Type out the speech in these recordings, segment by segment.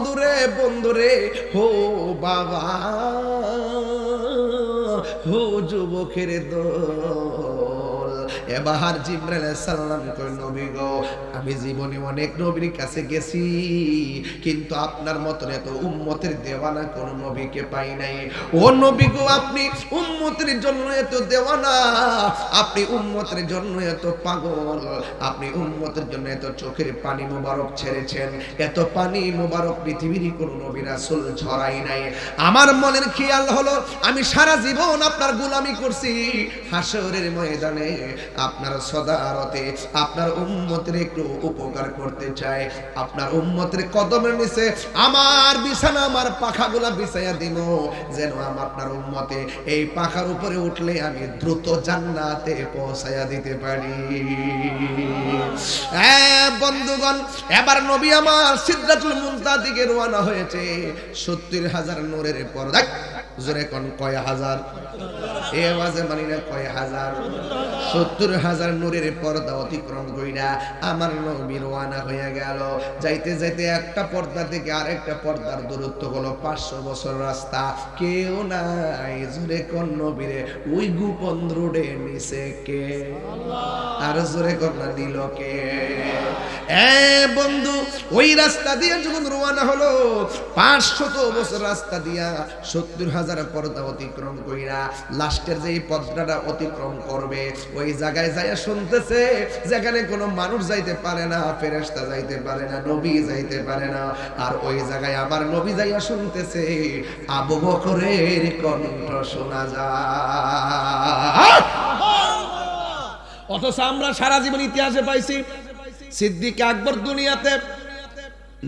বন্ধুরে বন্ধুরে, হো বাবা, হো যুবকের দল। এবার জিবরাইল আলাইহিস সালাম কই, নবী গো, আমি জীবনে অনেক নবীর কাছে গেছি, কিন্তু আপনার মতন এত উম্মতের দেওয়ানা কোন নবীকে পাই নাই। ও নবী গো, আপনি উম্মতের জন্য এত দেওয়ানা, আপনি উম্মতের জন্য এত পাগল, আপনি উম্মতের জন্য এত চোখের পানি মোবারক ছেড়েছেন, এত পানি মোবারক পৃথিবীর কোন নবী রাসূল ছড়াই নাই। আমার মনের খেয়াল হলো, আমি সারা জীবন আপনার গোলামি করছি, হাসরের ময়দানে আপনার সদারতে আপনার উম্মতের একটু উপকার করতে চাই। আপনার উম্মতের কদমের নিচে আমার বিছানা, আমার পাখাগুলা বিছাইয়া দিব, যেন আপনার উম্মতে এই পাখার উপরে উঠলে আমি দ্রুত জান্নাতে পৌঁছাইয়া দিতে পারি। বন্ধুগণ, এবার নবী আমার সিদরাতুল মুনতাহা দিকে রওনা হয়েছে। ৭০,০০০ নূরের পর্দা, জোরে কোন কয় হাজার? এই আওয়াজে মানি না কয় হাজার? ৭০,০০০ নূরের পর্দা অতিক্রম কইরা আমার নবী রওনা হয়ে গেল। যাইতে যাইতে একটা পর্দা থেকে আরেকটা পর্দার দূরত্ব হলো ৫০০ বছর রাস্তা। কেউ নাই, জোরে কোন নবীরে ওই গোপন রোডে নিচে কে? আর জোরে কোন না দিল কে? বন্ধু, ওই রাস্তা দিয়ে যখন রওনা হলো, ৫০০ বছর রাস্তা দিয়া ৭০,০০০ পর্দা অতিক্রম কইরা লাস্টের যে পর্দাটা অতিক্রম করবে, ওই জায়গায় যাইয়া শুনতেছে যেখানে কোনো মানুষ যাইতে পারে না, ফেরেশতা যাইতে পারে না, নবী যাইতে পারে না। আর ওই জায়গায় আবার নবী যাইয়া শুনতেছে, আবু বকরের কণ্ঠ শোনা যায়। অথচ আমরা সারা জীবন ইতিহাসে পাইছি সিদ্দিক আকবর দুনিয়াতে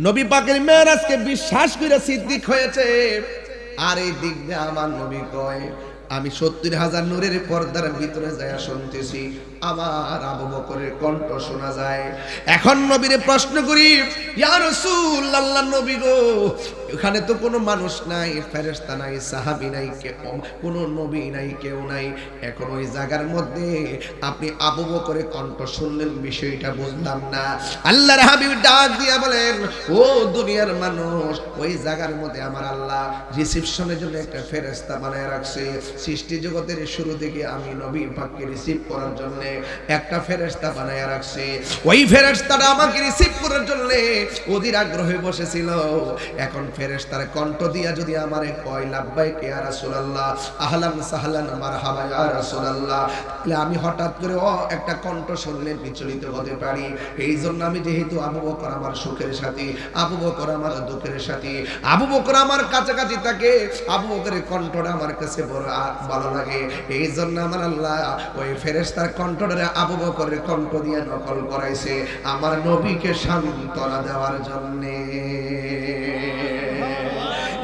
নবী পাকের মেরাজকে বিশ্বাস করে সিদ্দিক হয়েছে। আর এই দিক দিয়ে আমার নবী কয়, আমি ৭০,০০০ নূরের পর্দার ভিতরে যাইয়া শুনতেছি আমার আবু বকরের কণ্ঠ শোনা যায়। এখন নবীরে প্রশ্ন করি, ইয়া রাসূলুল্লাহ, নবী গো, এখানে তো কোনো মানুষ নাই, ফেরেশতা নাই, সাহাবী নাই, কোনো নবী নাই, কেউ নাই, এখন ওই জায়গার মধ্যে আপনি আবু বকরের কণ্ঠ শুনলেন, বিষয়টা বুঝলাম না। আল্লাহর হাবিব ডাক দিয়া বলেন, ও দুনিয়ার মানুষ, ওই জায়গার মধ্যে আমার আল্লাহ রিসিপশনের জন্য একটা ফেরেশতা বানায় রাখছে। সৃষ্টি জগতের শুরু থেকে আমি নবী পাককে রিসিভ করার জন্য একটা ফেরেশতা বানায় রাখছে। ওই ফেরেশতাটা আমাকে রিসিভ করার জন্য অধীর আগ্রহে বসেছিল। এখন ফেরেশতার কণ্ঠ দিয়া যদি আমারে কয়, লাব্বাইক ইয়া রাসূলুল্লাহ, আহলান সাহলান মারহাবা ইয়া রাসূলুল্লাহ, তাহলে আমি হঠাৎ করে একটা কণ্ঠ শুনলে বিচলিত হতে পারি। এই জন্য আমি, যেহেতু আবু বকর আমার সুখের সাথী, আবু বকর আমার দুঃখের সাথী, আবু বকর আমার কাছাকাছি থাকে, আবু বকরের কণ্ঠটা আমার কাছে বড় ভালো লাগে, এই জন্য আমার আল্লাহ ওই ফেরেশতার কণ্ঠটারে আবু বকরের কণ্ঠ দিয়ে নকল করাইছে আমার নবীকে সান্ত্বনা দেওয়ার জন্যে।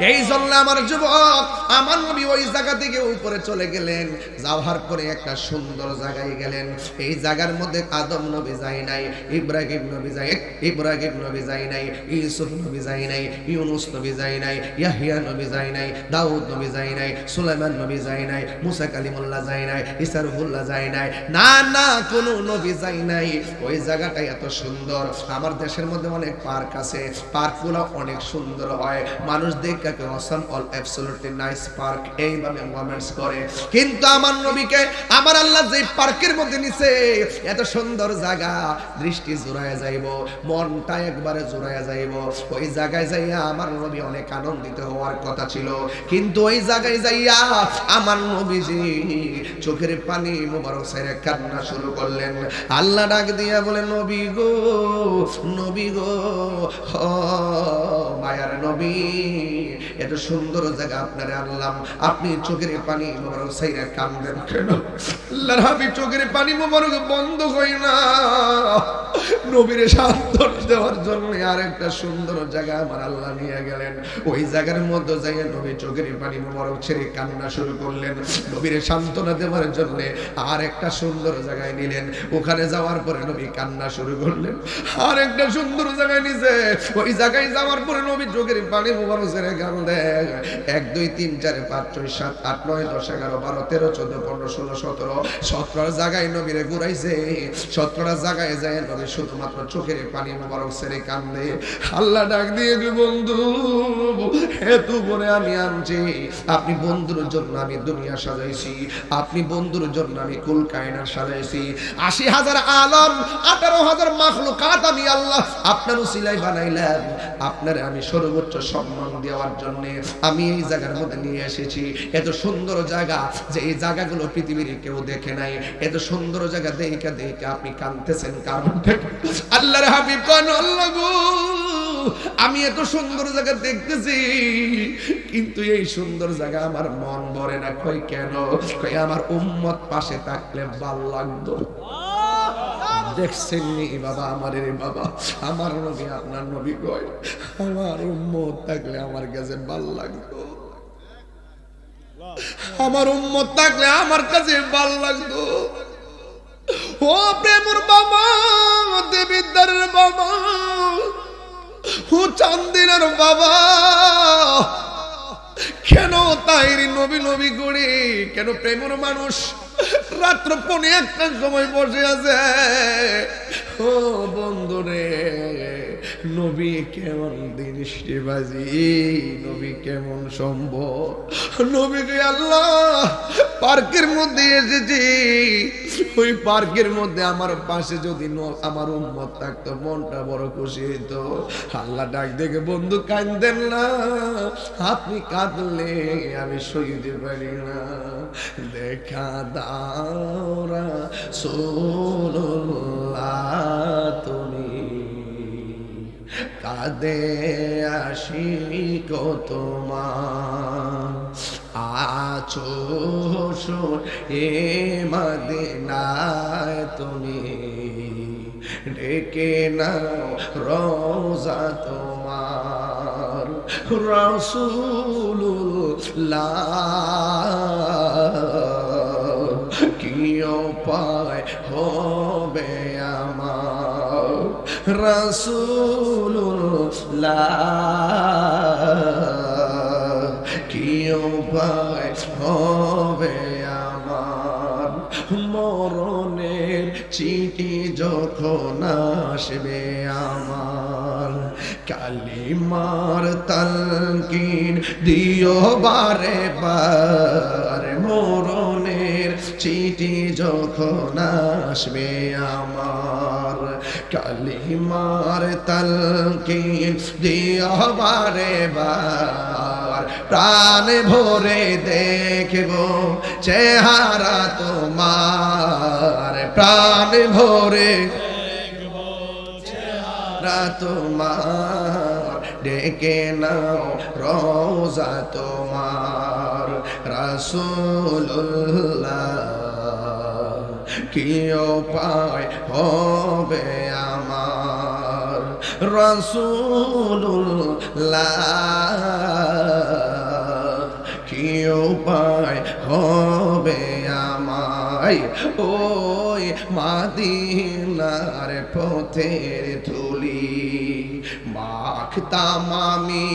এই জন্য আমার যুবক, আমার নবী ওই জায়গা থেকে উপরে চলে গেলেন, যাওয়ার পরে একটা সুন্দর জায়গায় গেলেন। এই জায়গার মধ্যে আদম নবী যায় নাই, ইব্রাহিম নবী যায় নাই, ইউসুফ নবী যায় নাই, ইউনুস নবী যায় নাই, ইয়াহিয়া নবী যায় নাই, দাউদ নবী যায় নাই, সুলাইমান নবী যায় নাই, মুসা কালিমুল্লাহ যায় নাই, ঈসা রূহুল্লাহ যায় নাই, না না, কোনো নবী যায় নাই। ওই জায়গাটা এত সুন্দর। আমার দেশের মধ্যে অনেক পার্ক আছে, পার্কগুলো অনেক সুন্দর হয়, মানুষ দেখে awesome, all absolutely nice park, এইভাবে কমেন্টস করে। কিন্তু আমার নবীকে আমার আল্লাহ যে পার্কের মধ্যে নিছে, এত সুন্দর জায়গা, দৃষ্টি জোড়ায় যাইব, মনটা একবারে জোড়ায় যাইব। ওই জায়গায় যাইয়া আমার নবী অনেক আনন্দিত হওয়ার কথা ছিল, কিন্তু ওই জায়গায় যাইয়া আমার নবীজি চোখের পানি মোবারক ছেড়ে কান্না শুরু করলেন। আল্লাহ ডাক দিয়া বলে, নবী গো, নবী গো, মায়ার নবী, এত সুন্দর জায়গা আপনারে আনলাম, আপনি চোখের পানি মোবারক ছেড়ে কান্দেন কেন? আল্লাহর হাবিব চোখের পানি মোবারক বন্ধ হয় না, নবীরে সান্ত্বনা দেওয়ার জন্য আরেকটা সুন্দর জায়গা আমার আল্লাহ নিয়ে গেলেন। ওই জায়গার মধ্যে যাইয়া নবী চোখের পানি মোবারক ছেড়ে কান্না শুরু করলেন, নবীরে সান্ত্বনা দেওয়ার জন্য আর একটা সুন্দর জায়গায় নিলেন। ওখানে যাওয়ার পরে নবী কান্না শুরু করলেন, আর একটা সুন্দর জায়গায় নিছে। ওই জায়গায় যাওয়ার পরে নবী নবী চোখের পানি মুবারক ছেড়ে কান্দে। 1 2 3 4 5 6 7 8 9 10 11 12 13 14 15 16 17 17 জায়গায় নবীরে ঘুরাইছে। 17 জায়গায় যায় নবী শুধুমাত্র চোখের পানি মুবারক ছেড়ে কান্দে। আল্লাহ ডাক দিয়ে বন্ধু এত বলে আমি আনছি, আপনি বন্ধুর জন্য আমি দুনিয়া সাজাইছি, আপনি বন্ধুর জন্য আমি কুল কায়নাত সাজাইছি। 80,000 আলম 18,000 মাখলুকাত আমি আল্লাহ আপনার উসিলায় বানাইলাম। আপনারে আমি সর্বোচ্চ সম্মান দেওয়ার জন্য আমি এই জায়গার মধ্যে নিয়ে এসেছি। এত সুন্দর জায়গা যে এই জায়গাগুলো পৃথিবীর কেউ দেখে নাই। এত সুন্দর জায়গা দেখে দেখে আপনি কাঁদতেছেন কারণটা আল্লাহর হাবিব কোন আল্লাহ গো, আমি এত সুন্দর জায়গা দেখতেছি কিন্তু এই সুন্দর জায়গা আমার মন ভরে না। কই কেন? কই আমার উম্মত পাশে থাকলে ভাল লাগতো। দেখছেন নি বাবা, আমারে বাবা, আমার নবী আপনার নবী কয় আমার উম্মত থাকলে আমার কাছে ভাল লাগতো, আমার উম্মত থাকলে আমার কাছে ভাল লাগতো। ও প্রেমর বাবা, দেবিদ্দারের বাবা, ও চান্দিনার বাবা, কেন তাইরি নবী নবী করে কেন প্রেমর মানুষ রাত্র 1:15 সময় বসে আছে। ও বন্ধুরে, নবী কেমন দৃষ্টিবাজি, নবী কেমন সম্ভব। নবীকে আল্লাহ পার্কের মধ্যে এসেছি, ওই পার্কের মধ্যে আমার পাশে যদি আমার উম্মত থাকতো মনটা বড় খুশি হইতো। আল্লাহ ডাক দেখে বন্ধু কাঁদেন না, আপনি কাঁদলে আমি সইতে পারি না। দেখা দাও রাসূলুল্লাহ তুমি কাঁদে আশিক তোমার, আছো এ মদিনায় তুমি ডেকে নাও রওজা তোমার। রাসূলুল্লাহ কি উপায় হবে আমার, রাসূলুল্লাহ কি উপায় হবে আমার। মরণের চিঠি যখন আসবে আমার, কালিমার তালকিন দিও বারে বার। মরণের চিঠি যখন আসবে আমার, কালিমার তালকিন দিও বারে বার। প্রাণ ভরে দেখব চেহারা তোমার, প্রাণ ভরে দেখব চেহারা তোমার, ডেকে নাও রওজা তোমার। রাসূলুল্লাহ কি উপায় হবে আমার, রাসূলুল্লাহ কি উপায় হবে আমায়। ওই মাদিনার পথের ধুলি মাখতাম আমি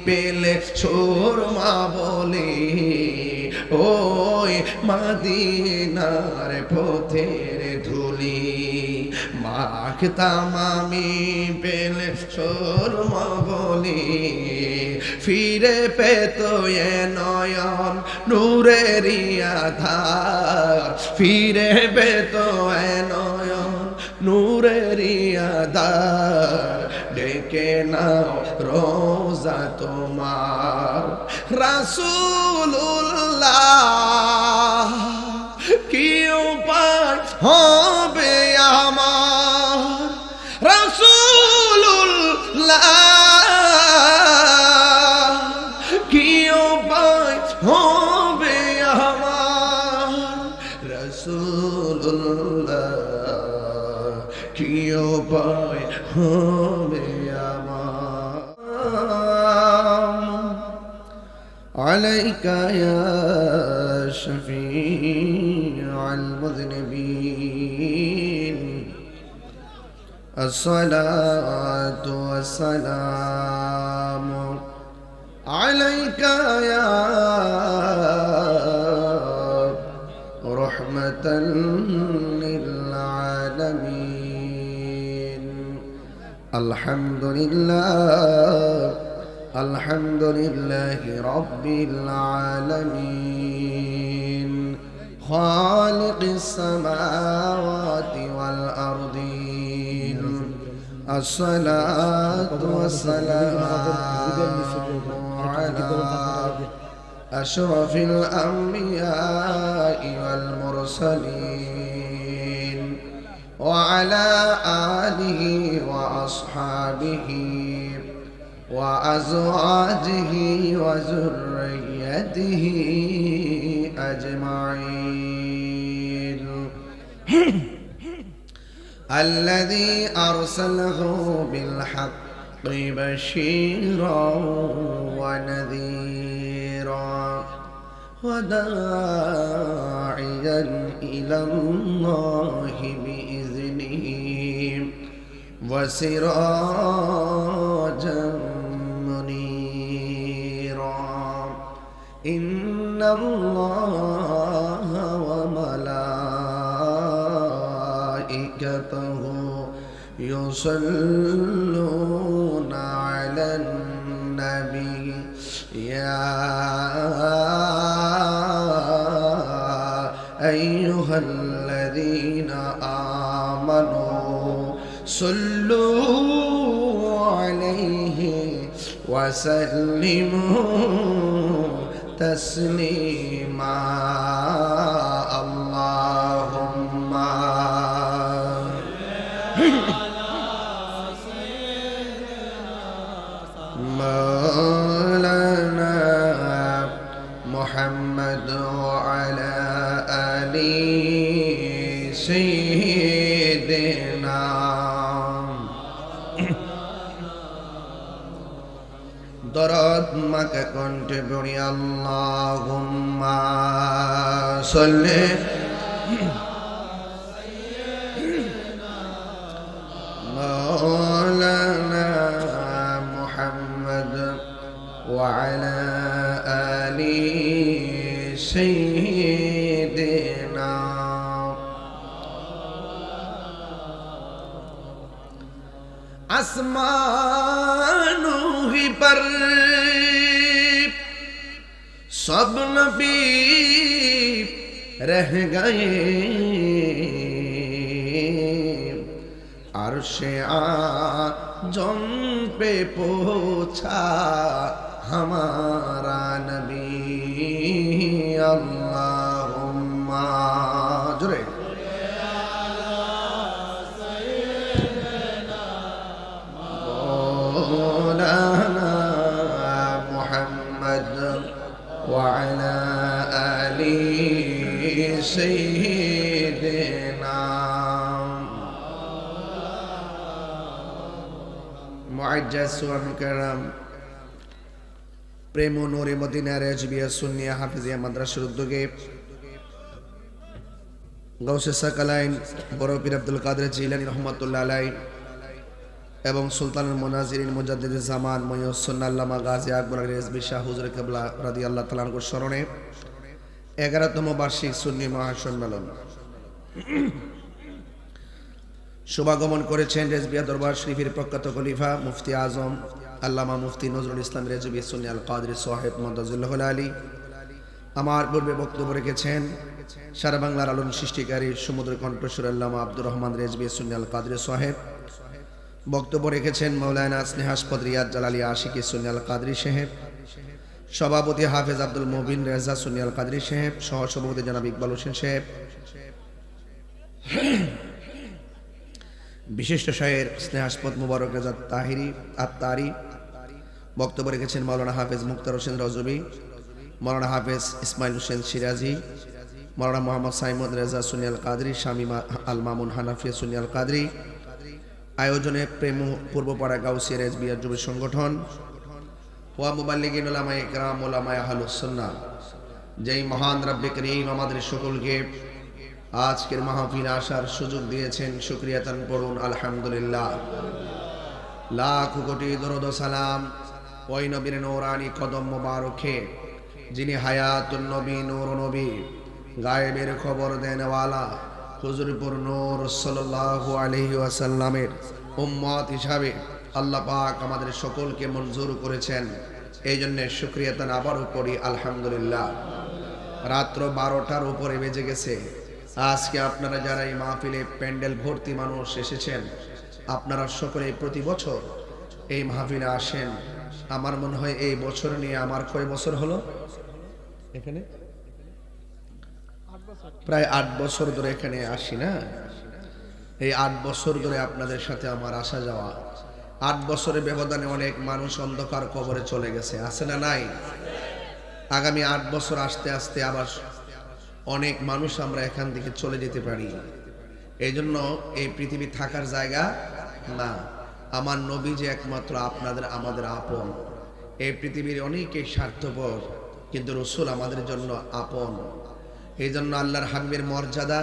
পেলে সুরমা বলে, ওই মাদিনার পথের ধুলি মাখতাম আমি পেলে সুরমা বলে। ফিরে পেত এ নয়ন নূরেরই আধার, ফিরে পেত এ নয়ন নূরেরই আধার। ডেকে নাও রওজা তোমার। রাসূলুল্লাহ কি উপায় হবে আমার, রাসূলুল্লাহ কি উপায় হবে আমার, রাসূলুল্লাহ কি উপায় হবে আমার। আলাইকা ইয়া শাফিআল মুযনিবিন, আসসালাতু ওয়াসসালামু আলহামদুলিল্লাহি রাব্বিল আলামিন খালিকিস সামাওয়াতি ওয়াল আরদিন আসসালাতু ওয়াসসালামু আলা আশরাফিল আমবিয়াই ওয়াল মুরসালিন ওয়া আলা আলিহি ওয়া আসহাবিহি ওয়া আজওয়াজিহি ওয়া যুররিয়াতিহি আজমাইন الذي أرسله بالحق بشيرا ونذيرا وداعيا إلى الله بإذنه وسراجا منيرا إن الله وملائكته يصلون على النبي يا أيها الذين آمنوا صلوا عليه وسلموا تسليما اللهم مولانا محمد وعلى آل سيدنا درود مكة كنت بني اللهم صل مولانا محمد وعلى آل سيدنا आसमानों ही पर सब नबी रह गए अर्शे आज़म पे पहुंचा हमारा नबी अल्लाहुम्मा जुरे مولانا محمد وعلى آل سيدنا মুআজ্জাজ সুহান کرام প্রেম ও নূরে মদিনা রেজবিয়া সুন্নিয়া হাফিজিয়া মাদ্রাসার উদ্যোগে গাউসে সাকালাইন বড় পীর আব্দুল কাদের জিলানী রহমাতুল্লাহ আলাইহি এবং সুলতানুল মুনাজিরিন মুজাদ্দিদুজ জামান মহিউস আল্লামা গাজী আকবর রেজবি শাহ হুজুর কিবলা রাদিয়াল্লাহু তাআলা আনহুর স্মরণে 11তম বার্ষিক সুন্নি মহাসম্মেলন শুভাগমন করেছেন রেজবিয়া দরবার শরীফের প্রখ্যাত খলিফা মুফতি আজম আল্লামা মুফতি নজরুল ইসলাম রেজবি সুন্নি আল কাদরি সাহেব মুদাজ্জিলুল আলী। আমার পূর্বে বক্তব্য রেখেছেন সারা বাংলার আলোড়ন সৃষ্টিকারী সমুদ্র কণ্ঠস্বর আল্লামা আব্দুর রহমান রেজবি সুন্নি আল কাদরি সাহেব। বক্তব্য রেখেছেন মাওলানা স্নেহাস্পদ রিয়াদ জালালী আশিকি সুন্নি আল কাদরি সাহেব। সভাপতি হাফেজ আব্দুল মুবিন রেজা সুন্নি আল কাদরি সাহেব। সহ সভাপতি জনাব ইকবাল হোসেন সাহেব। বিশিষ্ট শায়ের স্নেহাস্পদ মুবারক রেজা তাহিরি আত্তারি। বক্তব্য রেখেছেন মাওলানা হাফেজ মুক্তার হোসেন রজবি, মাওলানা হাফেজ ইসমাইল হোসেন সিরাজি, মাওলানা মোহাম্মদ সাইমুদ রেজা সুন্নি আল কাদরি, শামীম আল মামুন হানাফিয়া সুন্নি আল কাদরি। আয়োজনে প্রেম পূর্বপাড়া গাউসিয়া রেজবিয়া যুব সংগঠন ওয়া মুবাল্লিগিন উলামায়ে কিরাম উলামায়ে আহলুস সুন্নাহ। যেই মহান রব্বে করিম আমাদের সকলকে আজকের মাহফিলে আসার সুযোগ দিয়েছেন, শুকরিয়া তান পড়ুন আলহামদুলিল্লাহ। লাখ কোটি দরুদ ও সালাম ওই নবীর নূরানি কদম মোবারকে যিনি হায়াতুন নবী, নূর নবী, গায়েবের খবর দেনওয়ালা হুজুরপুর নূর সাল্লাল্লাহু আলাইহি ওয়াসাল্লামের উম্মত হিসাবে আল্লাহ পাক আমাদের সকলকে মঞ্জুর করেছেন, এই জন্য শুকরিয়া তান আবারও করি আলহামদুলিল্লাহ। রাত্র 12টার উপরে বেজে গেছে। আজকে আপনারা যারা এই মাহফিলে প্যান্ডেল ভর্তি মানুষ এসেছেন, আপনারা সকলে প্রতি বছর এই মাহফিলে আসেন। আমার মনে হয় এই বছর নিয়ে আমার কয় বছর হলো এখানে? প্রায় 8 বছর ধরে এখানে আসি না? এই 8 বছর ধরে আপনাদের সাথে আমার আসা যাওয়া। 8 বছরের ব্যবধানে অনেক মানুষ অন্ধকার কবরে চলে গেছে, আছে না নাই? আগামী 8 বছর আসতে আসতে আবার অনেক মানুষ আমরা এখান থেকে চলে যেতে পারি। এই জন্য এই পৃথিবী থাকার জায়গা না। আমার নবী যে একমাত্র আপনাদের আমাদের আপন। এই পৃথিবীর অনেকেই স্বার্থপর, কিন্তু রসুল আমাদের জন্য আপন। এই জন্য আল্লাহর হাবিবের মর্যাদা,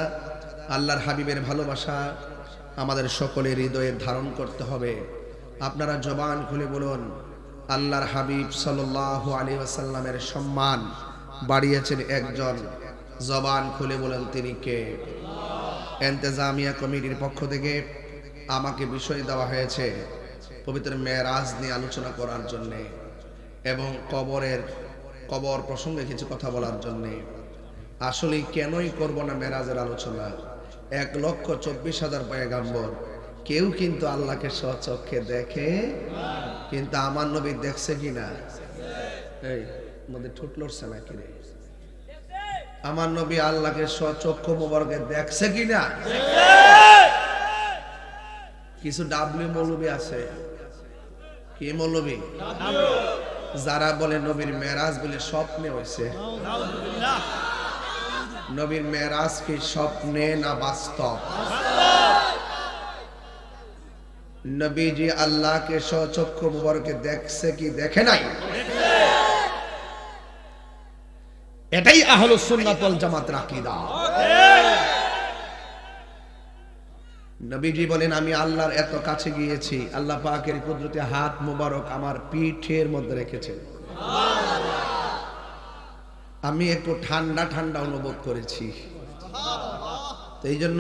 আল্লাহর হাবিবের ভালোবাসা আমাদের সকলের হৃদয়ে ধারণ করতে হবে। আপনারা জবান খুলে বলুন, আল্লাহর হাবিব সাল্লাল্লাহু আলাইহি ওয়াসাল্লামের সম্মান বাড়িয়েছেন একজন। জবান খুলে বলেন তিনি কে? ইন্তেজামিয়া কমিটির পক্ষ থেকে আমাকে বিষয় দেওয়া হয়েছে পবিত্র মেরাজ নিয়ে আলোচনা করার জন্যে এবং কবর প্রসঙ্গে কিছু কথা বলার জন্যে। আসলে কেনই করব না মেরাজের আলোচনা? 1,24,000 পয়গাম্বর, কেউ কিন্তু আল্লাহকে স্বচক্ষে দেখে, কিন্তু আমার নবী দেখছে কিনা? এই মধ্যে ঠোঁট লড়ছে নাকি রে? আমার নবী আল্লাহকে স্বচক্ষু মোবারকে দেখছে কিনা? কিছু ডাবলি মৌলবী আছে। কি মৌলবী? যারা বলে নবীর মেরাজ বলে স্বপ্নে হয়েছে। নবীর মেরাজ কি স্বপ্নে না বাস্তব? নবীজি আল্লাহকে স্বচক্ষু মোবারকে দেখছে কি দেখে নাই? এটাই আহলুস সুন্নাত ওয়াল জামাতের আকীদা। নবীজি বলেন, আমি আল্লাহর এত কাছে গিয়েছি, আল্লাহ পাকের কুদরতি হাত মোবারক আমার পিঠের মধ্যে রেখেছেন। আমি একটু ঠান্ডা ঠান্ডা অনুভব করেছি। তো এই জন্য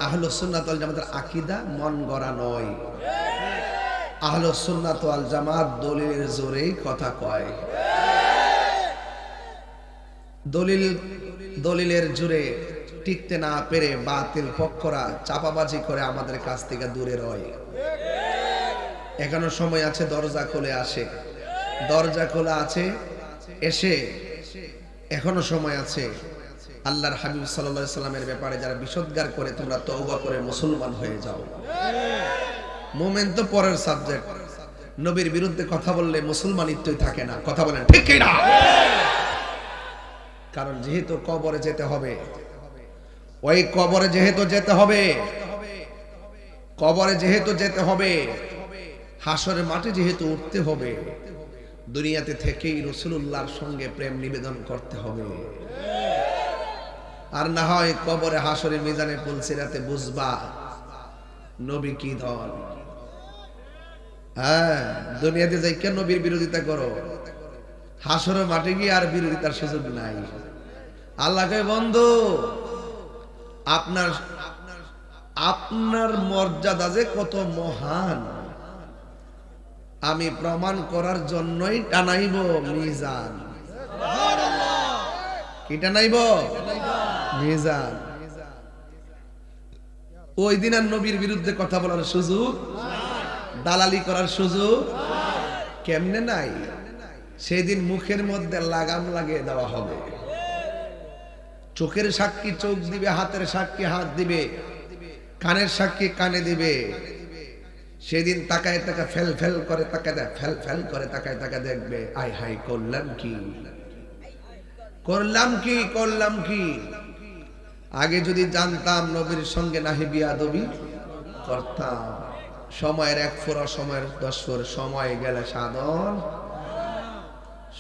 আহলুস সুন্নাত ওয়াল জামাতের আকীদা মন গড়া নয়। আহলুস সুন্নাত ওয়াল জামাত দলিলের জোরেই কথা কয়। দলিলের জোরে টিকতে না পেরে বাতিল পক্ষরা চাপাবাজি করে আমাদের কাছ থেকে দূরে রয়। এখনো সময় আছে, দরজা খুলে আসে, দরজা খোলা আছে, এসে এখনো সময় আছে। আল্লাহর হাবিব সাল্লাল্লাহু আলাইহি সাল্লামের ব্যাপারে যারা বিষোদ্গার করে, তোমরা তওবা করে মুসলমান হয়ে যাও। মুমিন তো পরের সাবজেক্ট। নবীর বিরুদ্ধে কথা বললে মুসলমানিত্বই থাকে না। কথা বলেন ঠিক কি না? কারণ যেহেতু কবরে যেতে হবে, ওই কবরে যেহেতু যেতে হবে, কবরে যেহেতু যেতে হবে, হাসরের মাঠে যেহেতু উঠতে হবে, দুনিয়াতে থেকেই রাসূলুল্লাহর সঙ্গে প্রেম নিবেদন করতে হবে। আর না হয় কবরে হাসরের মিজানে পুলসিরাতে বুঝবা নবী কি দল। হ্যাঁ, দুনিয়াতে যাই কেন নবীর বিরোধিতা করো, হাসরের মাঠে গিয়ে আর বিরোধিতার সুযোগ নাই। আল্লাহকে বন্ধু, আপনার মর্যাদা যে কত মহান আমি প্রমাণ করার জন্যই টানাইব মিজান। কি টানাইব? মিজান। ওই দিন আর নবীর বিরুদ্ধে কথা বলার সুযোগ, দালালি করার সুযোগ কেমনে নাই? সেদিন মুখের মধ্যে লাগাম লাগিয়ে দেওয়া হবে। চোখের সাক্ষী চোখ দিবে, হাতের সাক্ষী হাত দিবে, কানের সাক্ষী কানে দিবে। সেদিন তাকায় তাকা ফেল ফেল করে তাকায় দেয়, ফেল ফেল করে তাকায় তাকা দেখবে, আয় হাই করলাম কি, করলাম কি, করলাম কি। আগে যদি জানতাম নবীর সঙ্গে নাহি বিয়াদবি করতাম। সময়ের 1 ফোঁটা, সময়ের 10 ফোঁটা, সময় গেলে সাধন,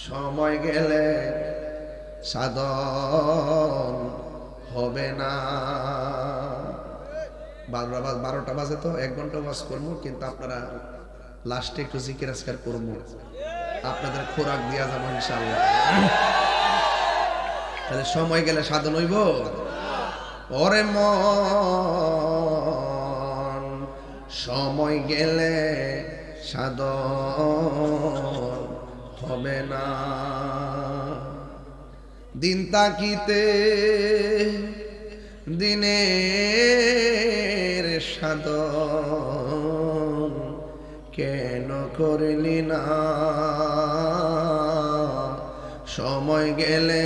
সময় গেলে সাধন হবে না। 12টা বাজে তো 1 ঘন্টা ওয়াজ করবো, কিন্তু আপনারা লাস্টে একটু জিকির আজকার করবো, আপনাদের খোরাক দিয়া যাবো ইনশাআল্লাহ। তাহলে সময় গেলে সাধন হইব। ওরে মন সময় গেলে সাধন হবে না। দিন তাকিতে দিনের সাধন কেন করলি না? সময় গেলে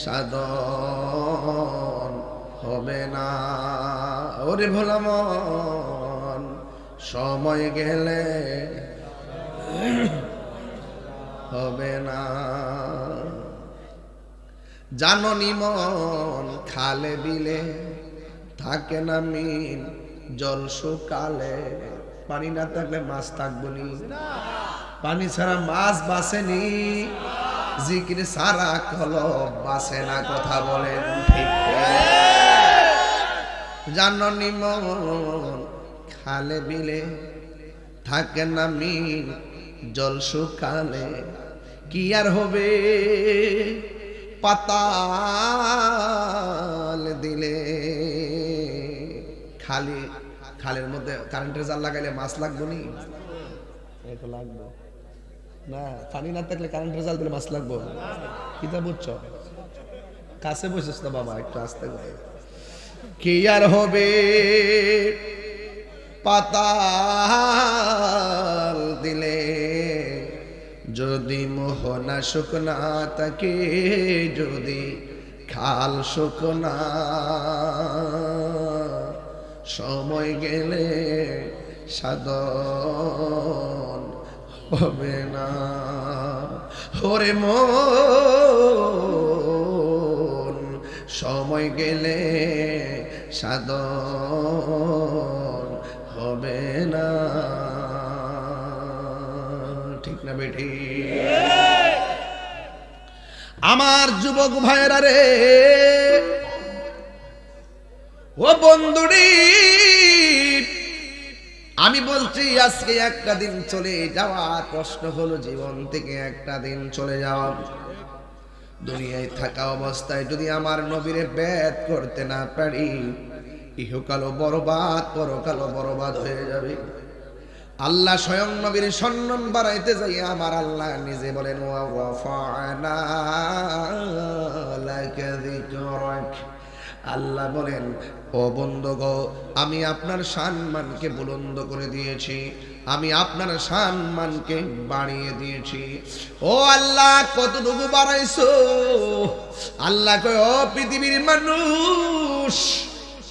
সাধন হবে না। ওরে ভোলা মন, সময় গেলে হবে না। জাননি মন, খালে বিলে থাকে না মিন, জল শুকালে পানি না থাকলে মাছ থাকবো নি? পানি ছাড়া মাছ বাসেনি, জিকির সারা কলব বাসে না। কথা বলেন ঠিক? জাননি মন, খালে বিলে থাকে না মিন, জল শুকালে কি আর হবে? পাতাল দিলে খালের মধ্যে কারেন্টের জাল লাগাইলে মাছ লাগবো নি? তো লাগবো না। পানি না থাকলে কারেন্টের জাল দিলে মাছ লাগবো? কিতা বুঝছো? কাছে বসেছ তো বাবা, একটু আস্তে করে। কি আর হবে? পাতাল দিলে যদি মোহনা শুকনা থাকে, যদি খাল শুকনা, সময় গেলে সাধন হবে না। ওরে মন, সময় গেলে সাধন হবে না। ঠিক না বেটি? আমার যুবক ভাইরা রে, ও বন্ধুরি, আমি বলছি আজকে একটা দিন চলে যাওয়া। প্রশ্ন হলো জীবন থেকে একটা দিন চলে যাওয়া। দুনিয়ায় থাকা অবস্থায় যদি আমার নবীরে ব্যাত করতে না পারি, ইহকালও বরবাদ, পরকালও বরবাদ হয়ে যাবে। আল্লাহ স্বয়ং নবীর সম্মান বাড়াইতে যাই আমার আল্লাহ নিজে বলেন, ওয়া রাফা'না লাকা যিকরাক। আল্লাহ বলেন, ও বন্ধুগণ, আমি আপনার সম্মানকে বুলন্দ করে দিয়েছি, আমি আপনার সম্মানকে বাড়িয়ে দিয়েছি। ও আল্লাহ, কতটুকু বাড়াইছো? আল্লাহ কয়, ও পৃথিবীর মানুষ,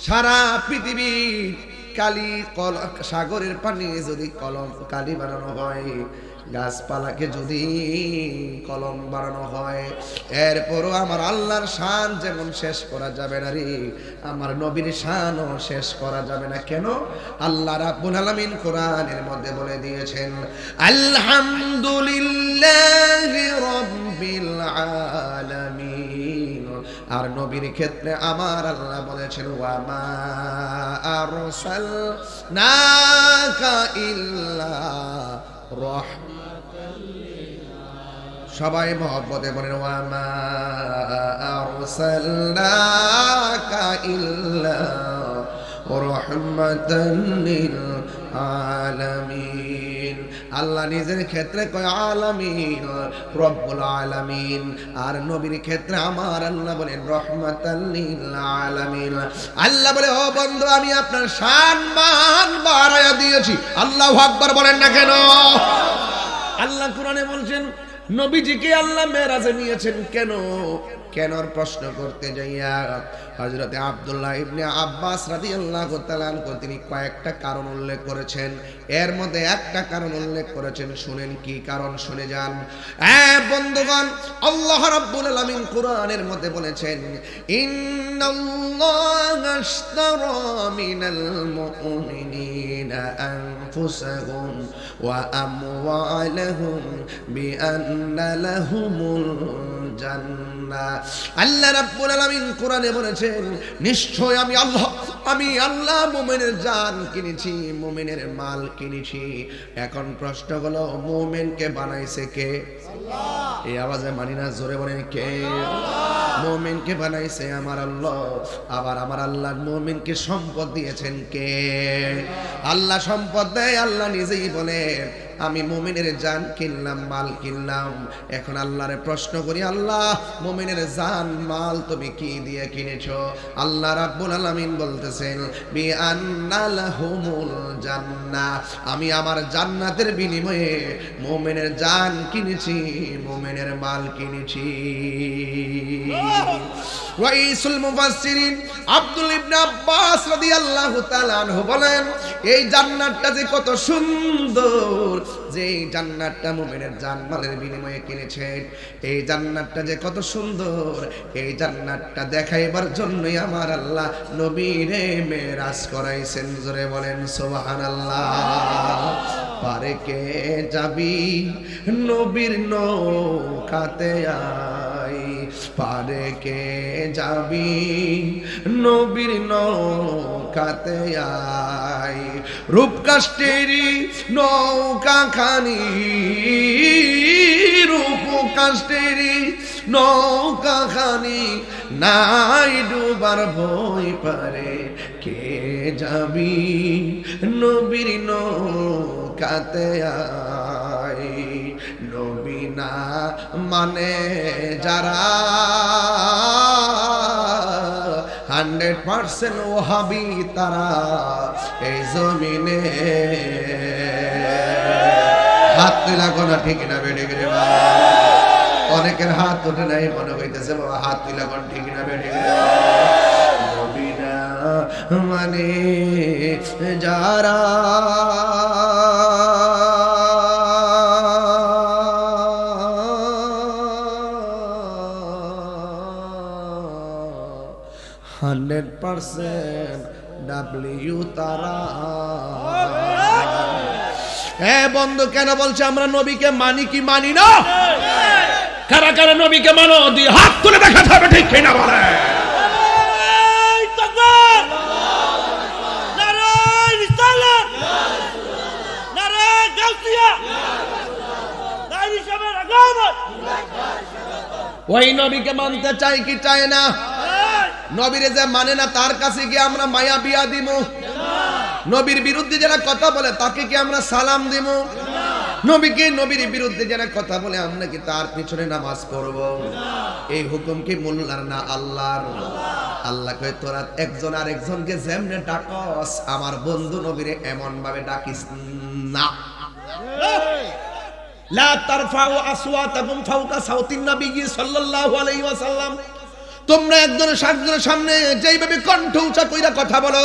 সারা পৃথিবীর কালি সাগরের পানি যদি কলম কালি বানানো হয়, গাছপালাকে যদি কলম বানানো হয়, এরপরও আমার আল্লাহর শান যেমন শেষ করা যাবে না রে, আমার নবীর শানও শেষ করা যাবে না। কেন? আল্লাহ রাব্বুল আলামিন কোরআনের মধ্যে বলে দিয়েছেন, আলহামদুলিল্লাহি রাব্বিল আলামিন। আর নবীর ক্ষেত্রে আমার আল্লাহ বলেছেন, ওয়া মা আরসালনাকা ইল্লা রাহমাতাল লিল আলামিন। সবাই মহব্বতে বলেন, ওয়া মা আরসালনাকা ইল্লা রাহমাতাল লিল আলামিন। আল্লাহ নিজের ক্ষেত্রে কয় আলামিন, রব্বুল আলামিন। আর নবীর ক্ষেত্রে আমার আল্লাহ বলেন রহমাতাল লিল আলামিন। আল্লাহ বলে, ও বন্ধু, আমি আপনার সম্মান বাড়ায়া দিয়েছি। আল্লাহু আকবার বলেন না কেন? আল্লাহ কোরআনে বলছেন, নবীজিকে আল্লাহ মেরাজে নিয়েছেন কেন? কেনর প্রশ্ন করতে যাইয়া হযরতে আব্দুল্লাহ ইবনে আব্বাস রাদিয়াল্লাহু তাআলা আনহু তিনি কয়েকটা কারণ উল্লেখ করেছেন। এর মধ্যে একটা কারণ উল্লেখ করেছেন, শুনেন কি কারণ, শুনে যান। বন্ধুগণ, আল্লাহ রাব্বুল আলামিন কোরআনের মধ্যে বলেছেন, ইন্নাল্লাহা আশতারা মিনাল মুমিনিনা আনফুসাহুম ওয়া আমওয়ালাহুম বিআন্না লাহুমুল জান্নাহ। আল্লাহ রাব্বুল আলামিন কোরআনে বলেছেন, নিশ্চয় আমি আল্লাহ মুমিনের জান কিনেছি, মুমিনের মাল কিনেছি। এখন প্রশ্ন হলো, মুমিনকে বানাইছে কে? আল্লাহ। এই আওয়াজে মানি না, জোরে বলেন কে? মুমিনকে বানাইছে আমার আল্লাহ। আবার আমার আল্লাহ মুমিনকে সম্পদ দিয়েছেন কে? আল্লাহ সম্পদ দেয়, আল্লাহ নিজেই বলেন আমি মুমিনের জান কিনলাম, মাল কিনলাম। এখন আল্লাহরে প্রশ্ন করি, আল্লাহ মুমিনের জান মাল তুমি কি দিয়ে কিনেছো? আল্লাহ রাব্বুল আলামিন বলতেছেন বিআন্না লাহুমুল জান্নাহ, আমি আমার জান্নাতের বিনিময়ে মুমিনের জান কিনেছি, মুমিনের মাল কিনেছি। রাইসুল মুফাসসিরিন আব্দুল ইবনে আব্বাস রাদিয়াল্লাহু তাআলা আনহু বলেন এই জান্নাতটা যে কত সুন্দর, যে এই জান্নাতটা মুমিনের জানমালের বিনিময়ে কিনেছেন, এই জান্নাতটা যে কত সুন্দর, এই জান্নাতটা দেখাইবার জন্যই আমার আল্লাহ নবীরে মেরাজ করাইছেন। জোরে বলেন সুবহানাল্লাহ। পারে কে যাবি নবীর নৌকাতে আই, পারে কে যাবি নবীর নৌকাতে আই, রূপকাষ্টেরি নৌকা খানি, রূপকাষ্টেরি নৌকা খানি, নাই ডুবার ভয় পারে কে যাবি নবীর নৌকাতে আই। নবী না মানে যারা 100% ওহাবি তারা এই জমিনে। হাত তুলা কোনা ঠিক না বেড়ে গেলে অনেকের হাত ওঠে নাই, মনে হইতেছে বাবা হাত তুলা কোন ঠিক না বেড়ে গেলে। নবী না মানে যারা ডাব্লিউ তারা। হ্যাঁ বন্ধু, কেন বলছে আমরা নবীকে মানি কি মানি না? কারা কারা নবীকে মানো দিয়ে হাত তুলে দেখাতে হবে, ঠিক কিনা বলে? ওই নবীকে মানতে চাই কি চাই না? নবীরে যে মানে না তার কাছে গিয়ে আমরা মায়া বিয়া দিব? নবীর বিরুদ্ধে যারা কথা বলে তাকে কি আমরা সালাম দিব? নবীকে নবীর বিরুদ্ধে যারা কথা বলে আমরা কি তার পিছনে নামাজ পড়ব? এই হুকুম কি মোল্লার না আল্লাহর? আল্লাহ কয় তোরা একজন আর একজনকে যেমনে ডাকস আমার বন্ধু নবীরে এমন ভাবে ডাকিস না। লা তারফাউ আসওয়াতাকুম ফাওকা সাউতিন নবী সাল্লাল্লাহু আলাইহি ওয়াসাল্লাম, তোমরা একজনের সামনে যেইভাবে কণ্ঠ উঁচা কইরা কথা বলো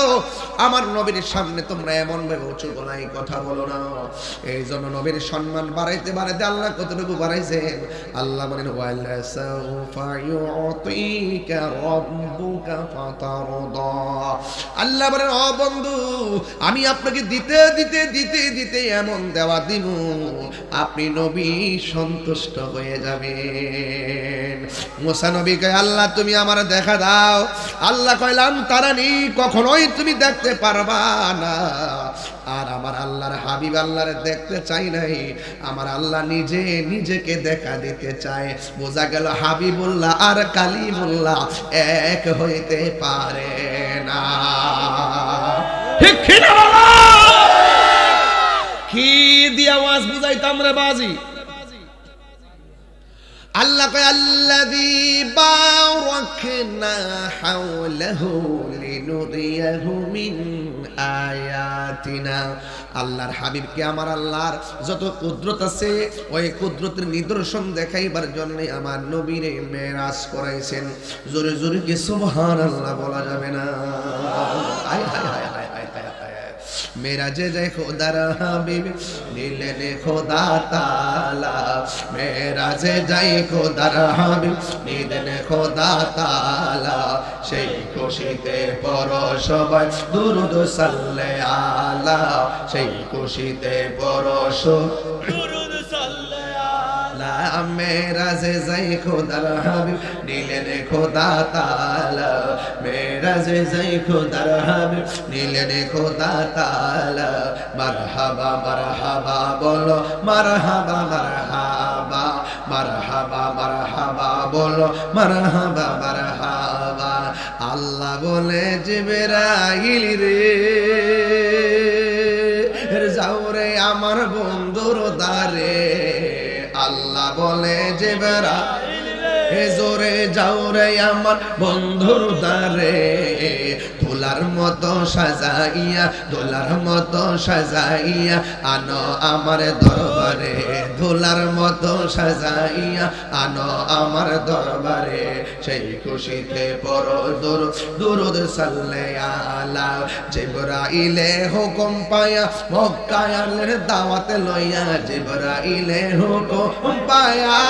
আমার নবীর সামনে তোমরা এমন ভাবে উঁচু গলায় কথা বলো না। এই জন্য নবীর সম্মান বাড়াইতে বাড়াইতে আল্লাহ কতটুকু বাড়াইছেন? আল্লাহ বলেন ওয়ালা সাউফা ইউতিকা রাব্বুকা ফাতারদা। আল্লাহ বলেন ও বন্ধু আমি আপনাকে দিতে দিতে দিতে দিতে এমন দেওয়া দিব আপনি নবী সন্তুষ্ট হয়ে যাবেন। মুসা নবী কয় আল্লাহ তুমি আমার দেখা দাও। আল্লাহ কইলাম তারানি কখনোই তুমি দেখতে পারবা না। আর আমার আল্লাহর হাবিব আল্লাহরে দেখতে চাই নাই, আমার আল্লাহ নিজে নিজেকে দেখা দিতে চায়। বোঝা গেল হাবিবুল্লাহ আর কালিমুল্লাহ এক হইতে পারে না। ঠিক কিনা বাবা? কি দিয়া ওয়াজ বুঝাইতাম রে বাজি? আল্লাহ কয় আল্লাযী বারাকনা হাওলাহু লিনুরিয়াহু মিন আয়াতিনা। আল্লাহর হাবিবকে আমার আল্লাহর যত কুদরত আছে ওই কুদরতের নিদর্শন দেখাইবার জন্য আমার নবীরে মেরাজ করাইছেন। জোরে জোরে কি সুবহানাল্লাহ বলা যাবে না? হায় হায় হায় হায় হায় হায়। মেরাজে যায় খোদার হাবিব নিলেন খোদা তাআলা, মেরাজে যায় খোদার হাবিব নিলেন খোদা তাআলা। সেই খুশিতে পড়ো সবাই দুরূদ সাল্লে আলা, সেই খুশিতে পড়ো দুরূদ সাল্লে আলা। মেরাজে যায় খোদার হাবিব নিলেন খোদা তাআলা, মেরাজে যায় খোদার হাবিব নিলেন খোদা তাআলা। মারহাবা মারহাবা বলো মারহাবা মারহাবা, মারহাবা মারহাবা বলো মারহাবা মারহাবা। আল্লাহ বলে জিবরাইল রে যাও রে আমার বন্ধুর দ্বারে। আল্লাহ বলে জিবরাইল রে জোরে যাও রে আমার বন্ধুর দ্বারে। দোলার মতো সাজাইয়া দোলার মতো সাজাইয়া আনো আমার দরবারে। দোলার মতো সাজাইয়া আনো আমার দরবারে। সেই খুশিতে পড়ো দুরূদ সাল্লাল্লাহু আলা জিবরাইলে হুকুম পায়া মক্কায় আলের দাওয়াত লইয়া। জিবরাইলে হুকুম পায়া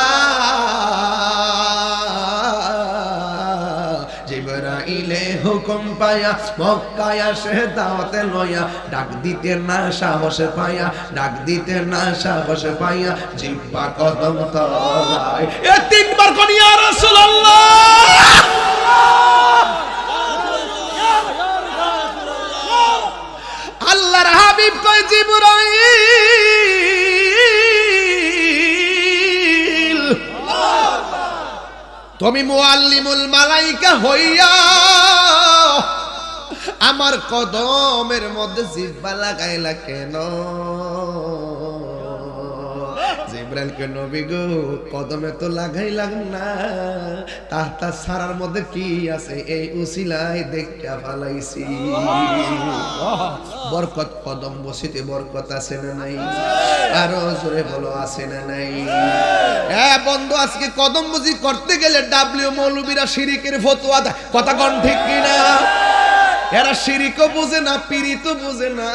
জিবরাইলে হুকুম পায়া মক্কায় আসে দাওয়াত লইয়া। ডাক দিতে না সাহস পায়া ডাক দিতে না সাহস পায়া জিব্বা কদম তলায় এ তিনবার কোন ইয়া রাসূলুল্লাহ। আল্লাহর হাবিব কয় জিবরাইল তুমি মুআল্লিমুল মালাইকা হইয়া আমার কদমের মধ্যে জিহ্বা লাগাইলা কেন? জিবরাইল কে নবী গো কদমে তো লাগাইলাম না, তাহতা সারার মধ্যে কি আছে এই উসিলায় দেখা ফেলাইছি। বরকত কদম বসিতে বরকত আছে না নাই? আরো জোরে বলো আছে না নাই? হ্যাঁ বন্ধু, আজকে কদম বসি করতে গেলে ডাব্লিউ মৌলবীরা শিরিকের ফতোয়া দেয়, কথা কোন ঠিক কিনা? এরা শিরিকও বুঝে না, পীড়িতও বুঝে না,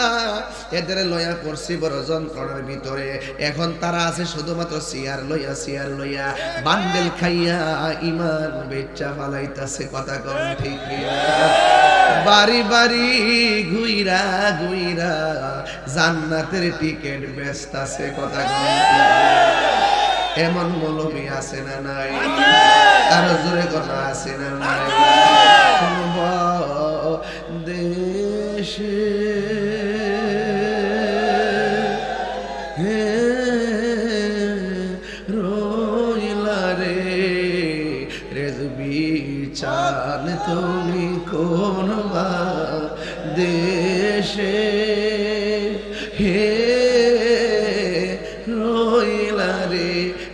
এদের লইয়া পড়ছি বড় যন্ত্রণার ভিতরে। এখন তারা আছে শুধুমাত্র চেয়ার লইয়া বান্ডেল খাইয়া ইমান বেচা ফালাইতাছে, কথা কোন ঠিক কিনা? বাড়ি বাড়ি ঘুইরা ঘুইরা জান্নাতের টিকেট বেচতাছে, কথা কোন ঠিক কিনা? এমন মৌলবী আছে না নাই? আরো জোরে কথা আছে না নাই? দেশে রইলা রে রেজবি চান তুমি কোন দেশে হে রইলা রে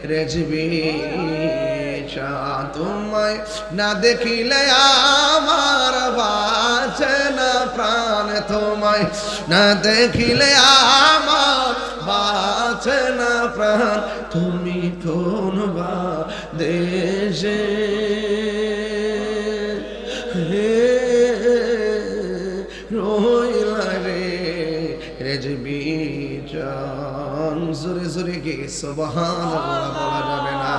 রেজবি তোমায় না দেখিলে আমার বাঁচে না প্রাণ, তোমায় না দেখিলে আমার বাঁচে না প্রাণ, তুমি কোন বা দেশে রইলা রে রেজবি জান। জোরে জোরে কি সুবহানাল্লাহ বলা যাবে না?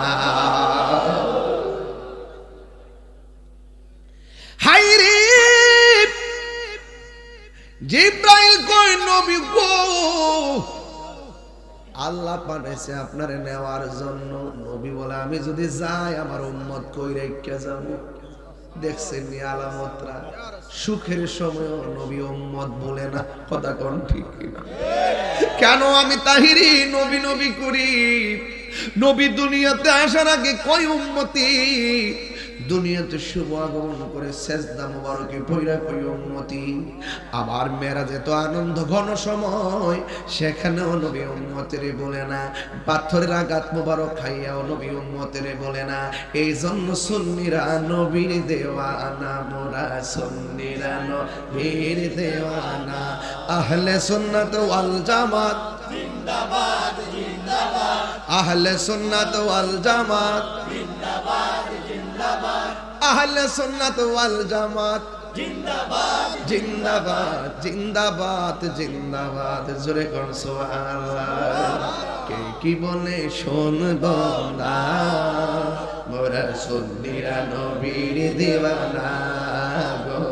হায়রে জিবরাইল কয় নবী গো আল্লাহ পাঠাইছে আপনারে নেওয়ার জন্য। নবী বলে আমি যদি যাই আমার উম্মত কই রেখে যাব? দেখছেন নি আলামতরা? সুখের সময় নবী উম্মত বলে না, কথা কোন ঠিক কিনা? কেন আমি তাহিরি নবী নবী করি? নবী দুনিয়াতে আসার আগে কয় উম্মতি দুনিয়াতে শুভ আগমন করে সেজদা মুবারকে পয়রা কই উম্মতি। আবার মেরাজে তো আনন্দ ঘন সময়, সেখানেও নবী উম্মতের বলে না। পাথরের আঘাত মুবারক খাইয়াও নবী উম্মতের বলে না। এই জন্য সুন্নিরা নবীর দেওয়ানা, মোরা সুন্নিরা নবীর দেওয়ানা। আহলে সুন্নাত ওয়াল জামাত জিন্দাবাদ জিন্দাবাদ, আহলে সুন্নাত ওয়াল জামাত জিন্দাবাদ জিন্দাবাদ, আহলে সুন্নাত ওয়াল জামাত জিন্দাবাদ জিন্দাবাদ জিন্দাবাদ জিন্দাবাদ। জোরে কোন সুবহানাল্লাহ। কে কি বলে শুনব না, মোরা সুন্নিরা নবীর দেওয়ানা গো,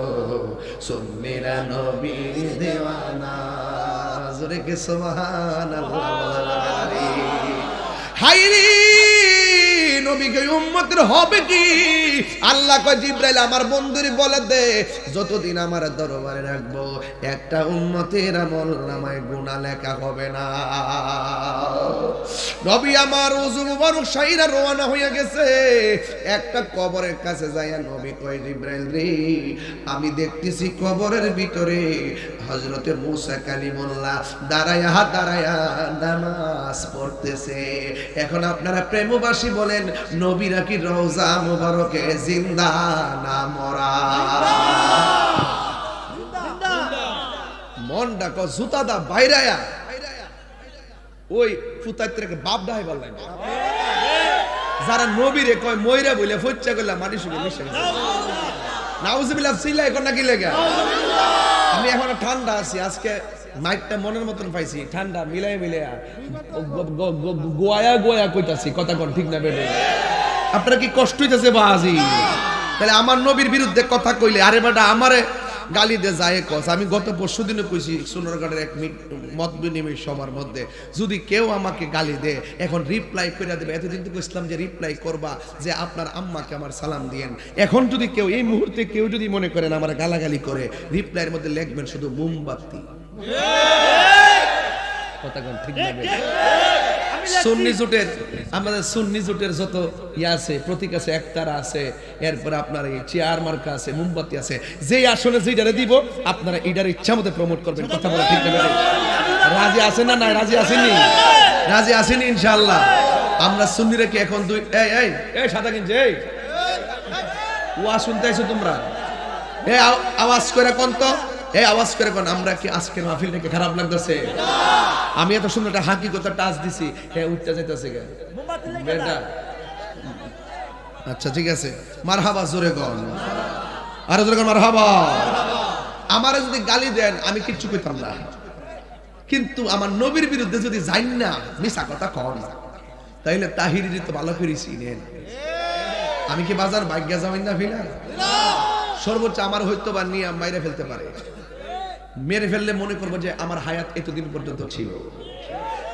সুন্নিরা নবীর দেওয়ানা। জোরে কে সুবহানাল্লাহ। হায়রে নবীকে উম্মতের হবে কি? আল্লাহ কয় জিবরাইল আমার বন্ধুরে বলে দে যতদিন আমার দরবারে রাখবো একটা উম্মতের আমল নামায় গুনাহ লেখা হবে না। নবী আমার ওযু মুবারক সাইরা রওনা হয়ে গেছে। একটা কবরের কাছে যাইয়া নবী কয়, জিবরাইল রে, আমি দেখতেছি কবরের ভিতরে হযরতে মুসা কালিমুল্লাহ দাঁড়ায়া নামাজ পড়তেছে। এখন আপনারা প্রেমবাসী বলেন, নবীরা কি রওজা মুবারকে জিন্দা না মরা? মন ডাকো জুতা দা বাইরায়া ওই ফুতাইতে বাপ দাই বললেন, যারা নবীরে কয় ময়রা বলে ফচ্চা করলা মাটি শুনে মিশে গেছে। নাউজুবিল্লাহ সিল্লা এখন নাকি লেগে। আমি এখন ঠান্ডা আছি, আজকে মাইকটা মনের মতন পাইছি, ঠান্ডা মিলাই গোয়া কইতাছি, কথা কোন ঠিক না বেডে? আপনারা কি কষ্ট হইতেছে বাজি? তাহলে আমার নবীর বিরুদ্ধে কথা কইলে আরে বেটা আমারে গালি দে যায় কস। আমি গত পরশু দিনে কইছি সোনারগাঁয়ের এক মত বিনিময় সবার মধ্যে, যদি কেউ আমাকে গালি দে এখন রিপ্লাই করে দেবে। এতদিন তো কইছিলাম যে রিপ্লাই করবা যে আপনার আম্মাকে আমার সালাম দিয়েন। এখন যদি কেউ এই মুহূর্তে কেউ যদি মনে করেন আমার গালাগালি করে, রিপ্লাইয়ের মধ্যে লিখবেন শুধু মোমবাতি। কথা কোন ঠিক না? সুন্নি জোটের আমাদের সুন্নি জোটের যত আছে প্রতীক আছে, একতারা আছে, এরপরে আপনার এই চেয়ার মার্কা আছে, মোমবাতি আছে। যেই আসলে যেটারে দিব আপনারা এটার ইচ্ছা মতো প্রমোট করবেন। কথা বলা ঠিক না? রাজি আছেন না? নাই রাজি আসেনি? রাজি আসেনি ইনশাআল্লাহ। আমরা সুন্নিরা কি এখন দুই এই সাদা কিনছে এই ওয়াজ শুনতে আইছো তোমরা? এই আওয়াজ করে কোন তো, এই আওয়াজ করে কোন, আমরা কি আজকের মাহফিলটাকে খারাপ লাগতেছে? আমি এত সুন্দর একটা হাকিকতার টাচ দিছি, হ্যাঁ উঠতে যাইতেছে বেটা। আচ্ছা ঠিক আছে, মারহাবা, জোরে কোন, আরো জোরে কোন মারহাবা। আমারে যদি গালি দেন আমি কিচ্ছু কইতাম না, কিন্তু আমার নবীর বিরুদ্ধে যদি যাই না মিছা কথা কন, তাইলে তাহিরি তো ভালো করে চিনেন। আমি কি বাজার ভাগ্য যাবেন না ফিলার? সর্বোচ্চ আমার হয়তো বা নিয়ে মাইরে ফেলতে পারে। মেরে ফেললে মনে করবো যে আমার হায়াত এতদিন পর্যন্ত ছিল।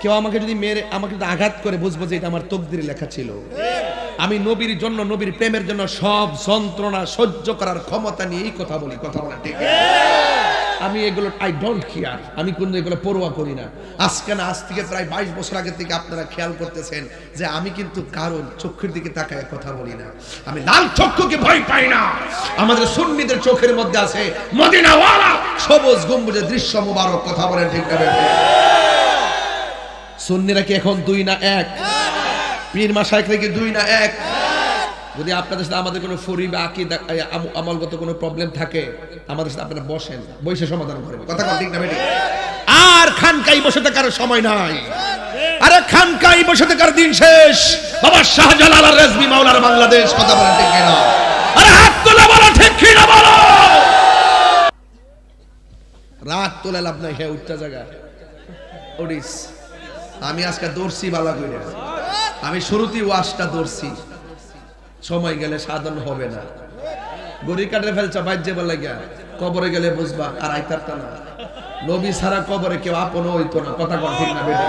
কেউ আমাকে যদি মেরে আমাকে যদি আঘাত করে বুঝবো যে এটা আমার তকদিরে লেখা ছিল। আমি নবীর জন্য, নবীর প্রেমের জন্য সব যন্ত্রণা সহ্য করার ক্ষমতা নিয়ে এই কথা বলি। কথা বলা ঠিক? আমি এগুলো আই ডোন্ট কেয়ার, আমি কোনো এগুলো পরোয়া করি না। আজকে না, আজ থেকে প্রায় 22 বছর আগে থেকে আপনারা খেয়াল করতেছেন যে আমি কিন্তু কারণ চোখের দিকে তাকায় কথা বলি না। আমি লাল চক্ষুকে ভয় পাই না। আমাদের সুন্নিদের চোখের মধ্যে আছে মদিনাওয়ালা সবুজ গম্বুজের দৃশ্য মুবারক। কথা বলেন ঠিক না? সুন্নিরা কি এখন দুই না এক? পীর মাশায়েখরা কি দুই না এক? যদি আপনাদের সাথে আমাদের কোনো ফরি বা আকীদা আমলগত কোনো প্রবলেম থাকে আমাদের সাথে আপনারা বসেন, বসে সমাধান করেন। কথা কোন ঠিক না বেটি? আর খানকাই বসে থাকার সময় নাই। আরে খানকাই বসে থাকার দিন শেষ। বাবা শাহজালাল আর রেজভী মাওলার বাংলাদেশ। কথা বলেন ঠিক না? আরে হাত তোলা বলো ঠিক কি না বলো? রাত তোলা লাভ নাই, হ্যাঁ উঠতা জায়গা ওডিস। আমি আজকে দর্শি বালা কইরা, আমি শুরুতেই ওয়াজটা দর্শি, সময় গেলে সাধন হবে না। গড়ি কাটে ফেলছ বাজ্যে বলে গিয়া কবরে গেলে বুঝবা আর আইতারটা না। নবী ছাড়া কবরে কেউ আপন হইতো না। কথা কোন ঠিক না বেটা?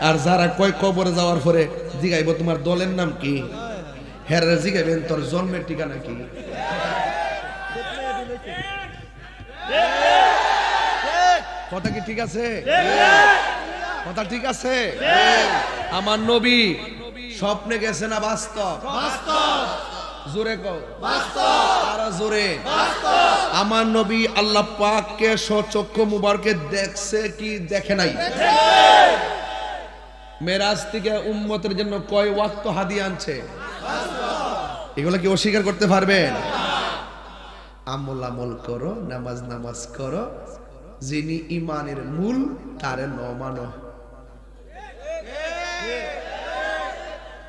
আর যারা কয় কবরে যাওয়ার পরে জিগাইব তোমার দলের নাম কি, হের জিগাইবেন তোর জন্মের ঠিকানা কি। কথা কি ঠিক আছে? কথা ঠিক আছে? আমার নবী স্বপ্নে গেছে না বাস্তব? বাস্তব। জোরে কও বাস্তব। আরো জোরে বাস্তব। আমার নবী আল্লাহ পাককে সচক্ষু মুবারকে দেখছে কি দেখে নাই? মেরাজ থেকে উম্মতের জন্য কয় ওয়াক্ত হাদিয়া আনছে? বাস্তব। এগুলো কি অস্বীকার করতে পারবেন? আমল আমল করো, নামাজ নামাজ করো, যিনি ইমানের মূল তারে ন মানো।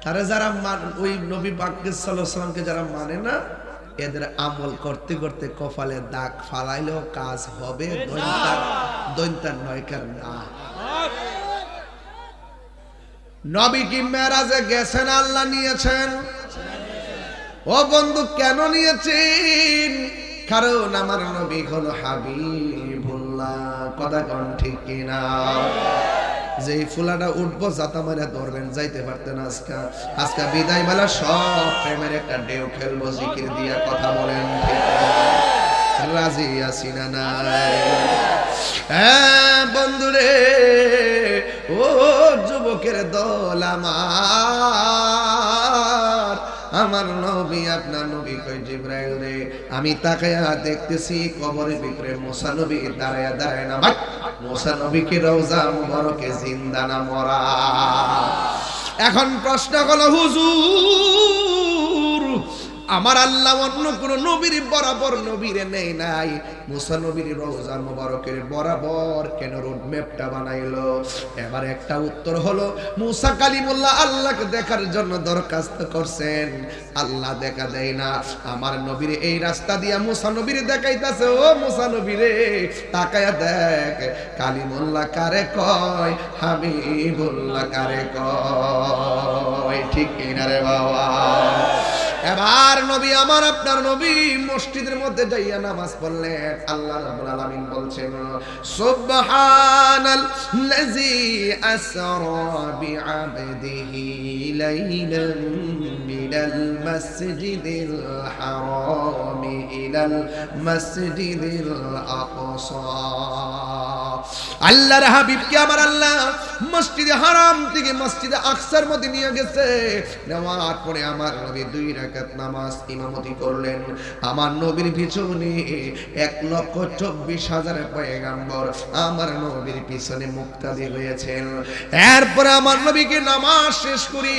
তারা যারা ওই নবী পাক সাল্লাল্লাহু আলাইহি ওয়াসাল্লামকে যারা মানে না, এদের আমল করতে করতে কপালে দাগ ফালাইলেও কাজ হবে, দৈন্তার নয়কার না। নবী কি মেরাজে গেছেন? আল্লাহ নিয়েছেন। ও বন্ধু কেন নিয়েছেন? কারণ আমার নবী হলো হাবিবুল্লাহ। কথা কোন ঠিক কিনা? যে ফুলাটা উঠবো জাতা মারা ধরবেন, যাইতে পারতেন আজকা বিদায় বেলা সব প্রেমের একটা ঢেউ খেলবো জিকির দিয়া। কথা বলেন ঠিক? রাজি আছি না নাই? হ্যাঁ বন্ধুরে, ও যুবকের দল আমার নবী, আপনার নবী কই জিবরাইল রে, আমি তাকায়া দেখতেছি কবরের ভিতরে মুসা নবী দাঁড়ায়া দাঁড়ায় না। ভাই, মুসা নবী কি রওজা মুবারকে জিন্দা না মরা? এখন প্রশ্ন হলো, হুজুর আমার আল্লাহ অন্য কোন নবীর বরাবর নবীরে নেই নাই, মুসা নবীর রওজা মুবারকের বরাবর কেন রোড ম্যাপটা বানাইলো? এবার একটা উত্তর হলো, মুসা কালিমুল্লাহ আল্লাহকে দেখার জন্য দরখাস্ত করছেন, আল্লাহ দেখা দেয় না। আমার নবীর এই রাস্তা দিয়া মুসা নবীর দেখাইতাছে, ও মুসা নবীরে তাকায়া দেখ, কালিমুল্লাহ কারে কয়, হাবিবুল্লাহ কারে কয়। ঠিক কিনা রে বাবা? এবার নবী আমার আপনার নবী মসজিদের মধ্যে যাইয়া নামাজ পড়লেন। আল্লাহ রাব্বুল আলামিন বলছেন, সুবহানাল্লাযী আসরা বিআবদিহি লাইলান মিনাল মাসজিদিল হারামি ইলাল মাসজিদিল আকসা। আল্লাহর হাবিবকে আমার আল্লাহ মসজিদে হারাম থেকে মসজিদে আকসার মধ্যে নিয়ে গেছে। নেওয়ার পরে আমার নবী 2 রাকাত নামাজ ইমামতি করলেন। আমার নবীর পিছনে 1,24,000 পয়গম্বর আমার নবীর পিছনে মুক্তাদি হয়েছেন। এরপরে আমার নবীকে নামাজ শেষ করি,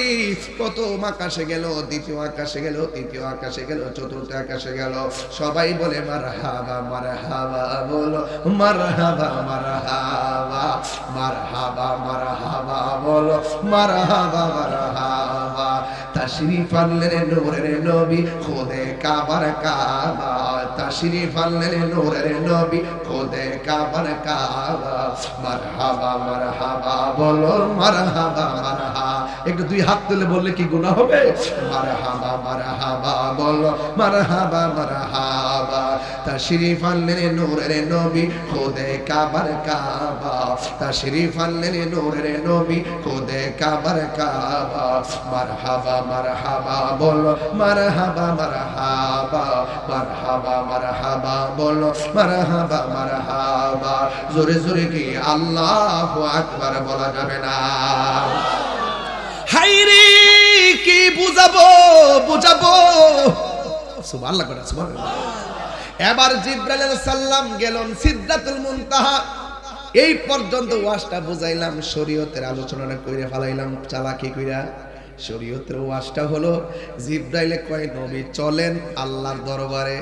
প্রথম আকাশে গেল, দ্বিতীয় আকাশে গেল, তৃতীয় আকাশে গেল, চতুর্থ আকাশে গেল। সবাই বলে মারহাবা মারহাবা, বলো মারহাবা মারহাবা, মারহাবা মারহাবা, বলো মারহাবা মারহাবা। তাশরীফ আনলেন নূরের নবী খুদে কাবার কাবা, তাশরীফ আনলেন নূরের নবী খুদে কাবার কাবা। মারহাবা মারহাবা, বলো মারহাবা মারহাবা। একটু 2 হাত তুলে বললে কি গুনাহ হবে? মারহাবা মারহাবা, বলো মারহাবা মারহাবা। তাশরীফ আনলেন নূরের নবী খুদে কাবার কাবা, তাশরীফ আনলেন নূরের নবী খুদে কাবার কাবা। মারহাবা মারহাবা, বলো মারহাবা মারহাবা, মারহাবা মারহাবা, বলো মারহাবা মারহাবা। জোরে জোরে কি আল্লাহু আকবার বলা যাবে না? হাইরে কি বুঝাবো বুঝাবো, সুবহানাল্লাহ করে সুবহানাল্লাহ। এবার জিবরাইল আলাইহিস সালাম গেলেন সিদরাতুল মুনতাহা। এই পর্যন্ত ওয়াজটা বুঝাইলাম, শরীয়তের আলোচনাটা কইরা ফেলাইলাম চালাকি কইরা। শরীয়তের ওয়াজটা হলো, জিবরাইলে কয় নবী চলেন আল্লাহর দরবারে।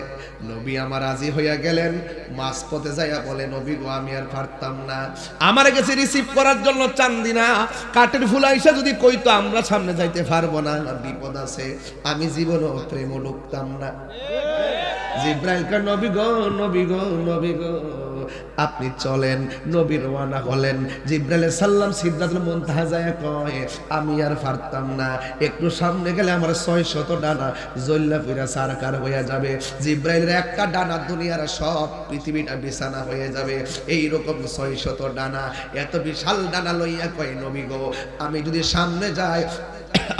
নবী আমার রাজি হইয়া গেলেন। মাঝপথে যাইয়া বলে, নবী গো আমি আর পারতাম না, আমার কাছে রিসিভ করার জন্য চান্দি না, কাঠের ফুল আইসা যদি কইতো আমরা সামনে যাইতে পারবো না, বিপদ আছে, আমি জীবনও প্রেমও ঢুকতাম না। জিবরাইল কয় নবী গো নবী গো নবী গো আপনি চলেন। নবী রওনা হলেন। জিবরাইল সাল্লাম সিদরাতুল মুনতাহা যায় কয় আমি আর পারতাম না, একটু সামনে গেলে আমার 600 ডানা জল্লা পুরা সারকার হয়ে যাবে। জিবরাইলের একটা ডানা দুনিয়ার সব পৃথিবীটা বিছানা হয়ে যাবে। এই রকম 600 ডানা, এত বিশাল ডানা লইয়া কয় নবী গো আমি যদি সামনে যাই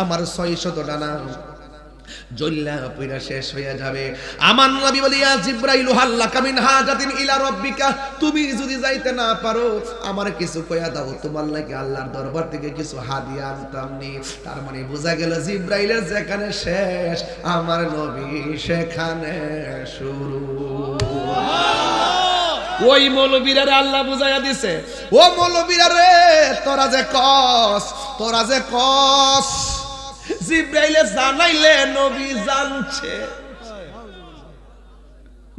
আমার 600 ডানা জল্লা পুরা শেষ হয়ে যাবে। আমার নবী বলি, ইয়া জিবরাইল হাল্লাকা মিন হাজাতিন ইলা রাব্বিকা, তুমি যদি যাইতে না পারো আমার কিছু কইয়া দাও, তোমার লাগি আল্লাহর দরবার থেকে কিছু হাদিয়া আনতাম নি। তার মানে বোঝা গেল জিবরাইলের যেখানে শেষ আমার নবী সেখানে শুরু। ওই মৌলবীরা আল্লাহ বুঝাইয়া দিছে, ও মৌলবীরা রে তোরা যে কস জিবরাইলে জানাইলে নবী জানছে,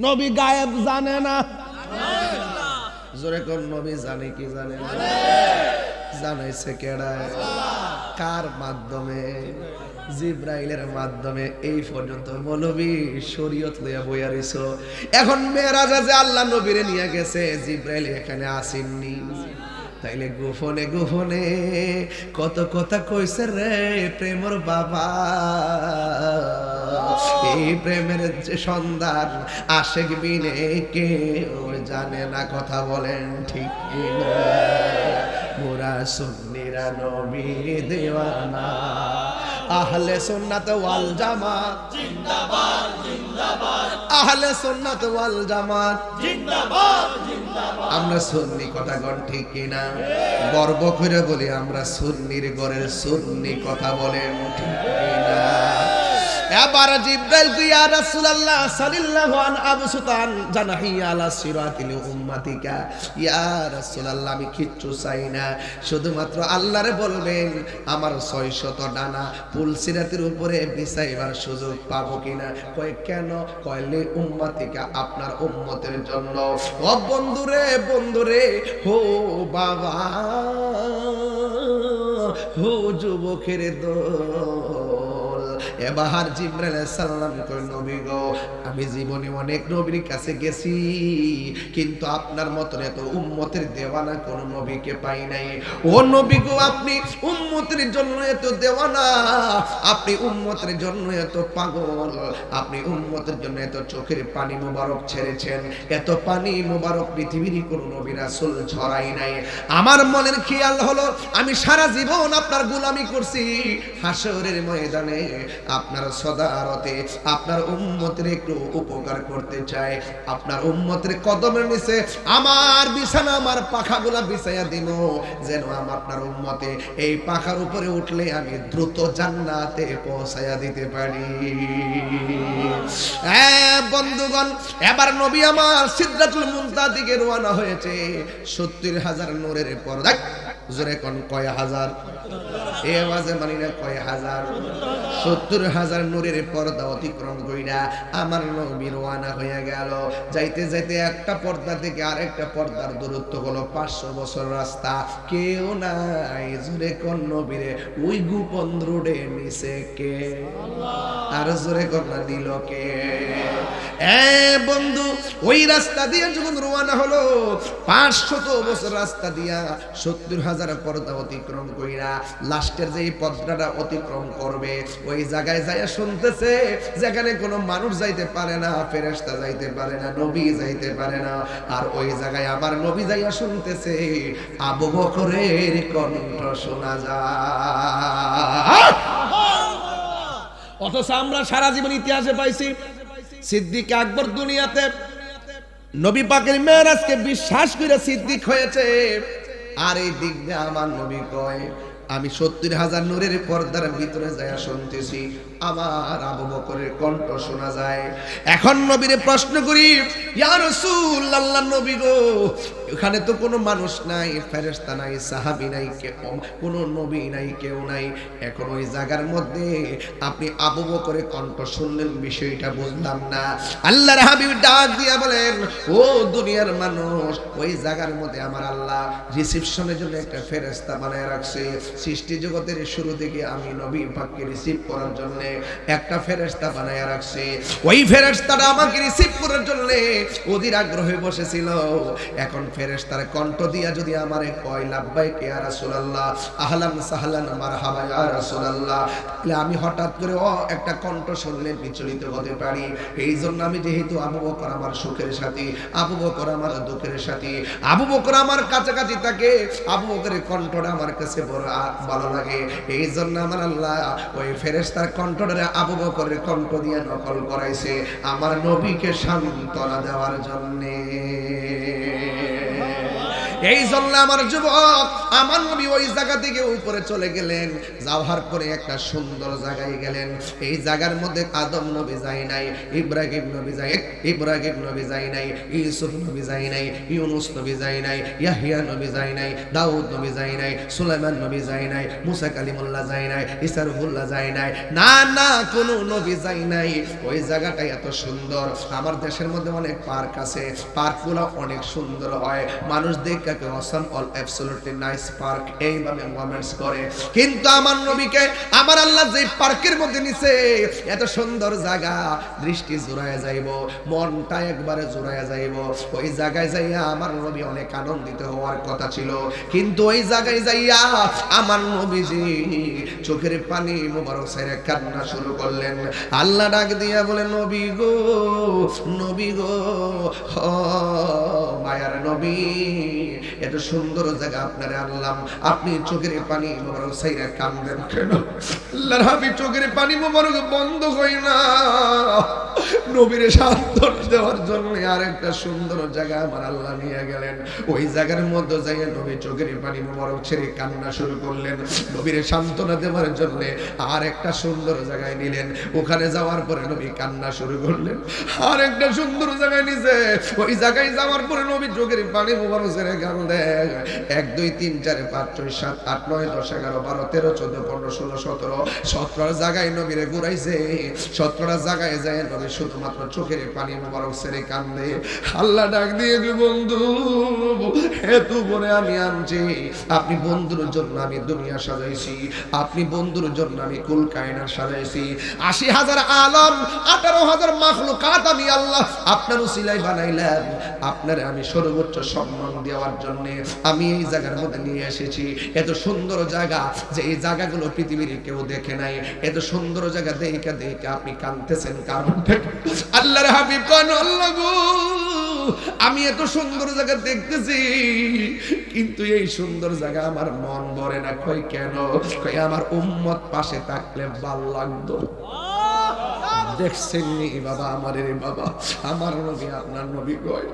নবী গায়েব জানে না। জোরে কোন নবী জানে কি জানে না? জানাইছে কেডা? কার মাধ্যমে? জিবরাইলের মাধ্যমে। এই পর্যন্ত মৌলবী শরীয়ত লইয়া বইয়া রইছো। এখন মেরাজে যে আল্লাহ নবীরে নিয়ে গেছে, জিবরাইল এখানে আসেননি, তাইলে গোপনে গোপনে কত কথা কইছে রে প্রেমর বাবা। এই প্রেমের যে সন্ধান আশেক বিনে কেউ জানে না, কথা বলেন ঠিক কিনা? মোরা সুন্নিরা নবীর দেওয়ানা, আহলে সুন্নাত ওয়াল জামাত জিন্দাবাদ জিন্দাবাদ, আহলে সুন্নাত ওয়াল জামাত জিন্দাবাদ জিন্দাবাদ। আমরা সুন্নি কথা কোন ঠিক কিনা? গর্ব করে বলি আমরা সুন্নির ঘরের সুন্নি কথা বলেন ঠিক কিনা? এবার জিব্রাইল কই ইয়া রাসূলুল্লাহ সাল্লাল্লাহু আন আবু সুতান জানাহি আলা সিরাতিল উম্মাতিকা, ইয়া রাসূলুল্লাহ আমি কিচ্ছু চাই না, শুধুমাত্র আল্লাহরে বলবেন আমার 600 ডানা পুল সিরাতের উপরে বিছাইবার সুযোগ পাবো কিনা। কয় কেন? কয়লে উম্মাতিকা আপনার উম্মতের জন্য। ও বন্ধুরে বন্ধুরে, হো বাবা, হো যুবকের দল। এবার জিবরাইল আলাইহিস সালাম কই নবী গো, আমি জীবনে অনেক নবীর কাছে গেছি, কিন্তু আপনার মতন এত উম্মতের দেওয়ানা কোন নবীকে পাই নাই। ও নবী গো, আপনি উম্মতের জন্য এত দেওয়ানা, আপনি উম্মতের জন্য এত পাগল, আপনি উম্মতের জন্য এত চোখের পানি মোবারক ছেড়েছেন, এত পানি মোবারক পৃথিবীর কোন নবী রাসূল ছড়াই নাই। আমার মনের খেয়াল হলো আমি সারা জীবন আপনার গোলামি করছি, হাসরের ময়দানে আপনার সদারতে আপনার উম্মতের একটু উপকার করতে চাই, আপনার উম্মতের কদমের নিচে আমার বিছানা আমার পাখাগুলা বিছাইয়া দিব, যেন আপনার উম্মতে এই পাখার উপরে উঠলে আমি দ্রুত জান্নাতে পৌঁছাইয়া দিতে পারি। বন্ধুগণ, এবার নবী আমার সিদরাতুল মুনতাহা দিকে রওনা হয়েছে। 70,000 নূরের পর্দা, জোরে কোন কয় হাজার? এই আওয়াজে মানি না কয় হাজার? 70,000 নূরের পর্দা অতিক্রম কইরা আমার নবী রওনা হয়ে গেল। যাইতে যাইতে একটা পর্দা থেকে আরেকটা পর্দার দূরত্ব হলো 500 বছর রাস্তা। কেউ নাই, জোরে কোন নবীরে ওই গোপন রোডে নিচে কে? আর জোরে কোন দিল কে? বন্ধু, ওই রাস্তা দিয়ে যখন রওনা হলো 500 বছর রাস্তা দিয়া 70,000 পর্দা অতিক্রম কইরা লাস্টের যে পর্দাটা অতিক্রম করবে ওই জায়গায় যাইয়া শুনতেছে যেখানে কোনো মানুষ যাইতে পারে না, ফেরেশতা যাইতে পারে না, নবী যাইতে পারে না, আর ওই জায়গায় আবার নবী যাইয়া শুনতেছে আবু বকরের কণ্ঠ শোনা যায়। অথচ আমরা সারা জীবন ইতিহাসে পাইছি সিদ্দিক আকবর দুনিয়াতে নবী পাকের মেরাজকে বিশ্বাস করে সিদ্দিক হয়েছে, আর এই দিক দিয়ে আমার নবী কয় আমি 70,000 নূরের পর্দার ভিতরে যাইয়া শুনতেছি আমার আবু বকরের কণ্ঠ শোনা যায়। এখন নবীরে প্রশ্ন করি, ইয়া রাসূলুল্লাহ, নবী গো, এখানে তো কোনো মানুষ নাই, ফেরেশতা নাই, সাহাবী নাই, কোনো নবী নাই, কেউ নাই, এখন ওই জায়গার মধ্যে আপনি আবু বকরের কণ্ঠ শুনলেন, বিষয়টা বুঝলাম না। আল্লাহর হাবিব ডাক দিয়া বলেন, ও দুনিয়ার মানুষ, ওই জায়গার মধ্যে আমার আল্লাহ রিসিপশনের জন্য একটা ফেরেশতা বানায় রাখছে। সৃষ্টি জগতের শুরু থেকে আমি নবী পাককে রিসিভ করার জন্য একটা ফেরেশতা বানায় রাখছে। ওই ফেরেশতাটা আমাকে রিসিভ করার জন্য অধীর আগ্রহে বসেছিল। এখন ফেরেশতার কণ্ঠ দিয়া যদি আমারে কয় লাব্বাইক ইয়া রাসূলুল্লাহ, আহলান সাহলান মারহাবা ইয়া রাসূলুল্লাহ, তাহলে আমি হঠাৎ করে একটা কণ্ঠ শুনলে বিচলিত হতে পারি। এই জন্য আমি যেহেতু আবু বকর আমার সুখের সাথী, আবু বকর আমার দুঃখের সাথী, আবু বকর আমার কাছাকাছি থাকে, আবু বকরের কণ্ঠটা আমার কাছে বড় ভালো লাগে, এই জন্য আমার আল্লাহ ওই ফেরেশতার কণ্ঠটা আবু বকরের কণ্ঠ দিয়ে নকল করাইছে আমার নবীকে সান্ত্বনা দেওয়ার জন্যে। এই জন্য আমার যুবক, আমার নবী ওই জায়গা থেকে উপরে চলে গেলেন, যাওয়ার পরে একটা সুন্দর জায়গায় গেলেন। এই জায়গার মধ্যে আদম নবী যায় নাই, ইব্রাহিম নবী যায় নাই, ইউসুফ নবী যায় নাই, ইউনুস নবী যায় নাই, ইয়াহিয়া নবী যায় নাই, দাউদ নবী যায় নাই, সুলাইমান নবী যায় নাই, মুসা কালিমুল্লাহ যায় নাই, ঈসা রুহুল্লাহ যায় নাই, না কোনো নবী যায় নাই। ওই জায়গাটা এত সুন্দর। আমার দেশের মধ্যে অনেক পার্ক আছে, পার্কগুলো অনেক সুন্দর হয়, মানুষ দেখে অসম অল অ্যাবসলিউটলি নাইস পার্ক এইভাবে কমেন্টস করে, কিন্তু আমার নবীকে আমার আল্লাহ যে পার্কের মধ্যে নিছে এত সুন্দর জায়গা, দৃষ্টি জোড়ায় যাইব, মনটা একবারে জোড়ায় যাইব। ওই জায়গায় যাইয়া আমার নবী অনেক আনন্দিত হওয়ার কথা ছিল, কিন্তু ওই জায়গায় যাইয়া আমার নবীজি চোখের পানি মোবারক ছেড়ে কান্না শুরু করলেন। আল্লাহ ডাক দিয়া বলে, নবী গো, নবী গো, মায়ার নবী, এত সুন্দর জায়গা আপনারে আনলাম, আপনি চোখের পানি মোবারক সাইরা কান্দেন কেন? আল্লাহর হাবিব চোখের পানি মোবারক বন্ধ হয় না, নবীরে সান্ত্বনা দেওয়ার জন্য আরেকটা সুন্দর জায়গা আমার আল্লাহ নিয়ে গেলেন। ওই জায়গার মধ্যে যাইয়া নবী চোখের পানি মোবারক ছেড়ে কান্না শুরু করলেন, নবীরে সান্ত্বনা দেওয়ার জন্য আর একটা সুন্দর জায়গায় নিলেন। ওখানে যাওয়ার পরে নবী কান্না শুরু করলেন, আর একটা সুন্দর জায়গায় নিছে। ওই জায়গায় যাওয়ার পরে নবী চোখের পানি মোবারক ছেড়ে কান্দেন। 1 2 3 4 5 6 7 8 9 10 11 12 13 14 15 16 17 17 জায়গায় নবীরে ঘুরাইছে। 17টা জায়গায় যায় নবী শুধুমাত্র চোখের পানি মোবারক ছেড়ে কান্দে। আল্লাহ ডাক দিয়ে যে বন্ধু, এত বলে আমি আনছি, আপনি বন্ধুর জন্য আমি দুনিয়া সাজাইছি, আপনি বন্ধুর জন্য আমি কুল কায়নাত সাজাইছি। 80,000 আলম 18,000 মাখলুকাত আমি আল্লাহ আপনার উসিলায় বানাইলাম। আপনারে আমি সর্বোচ্চ সম্মান দেওয়ার জন্য আমি এই জায়গার মধ্যে নিয়ে এসেছি। এত সুন্দর জায়গা যে এই জায়গাগুলো পৃথিবীর কেউ দেখে নাই। এত সুন্দর জায়গা দেখে দেখে আপনি কাঁদতেছেন কারণ আল্লাহর হাবিব কোন আল্লাহ গো, আমি এত সুন্দর জায়গা দেখতেছি কিন্তু এই সুন্দর জায়গা আমার মন ভরে না। কই কেন? কই আমার উম্মত পাশে থাকলে ভালো লাগতো। দেখছেন নি বাবা, আমার রে বাবা, আমার নবী আপনার নবী কয়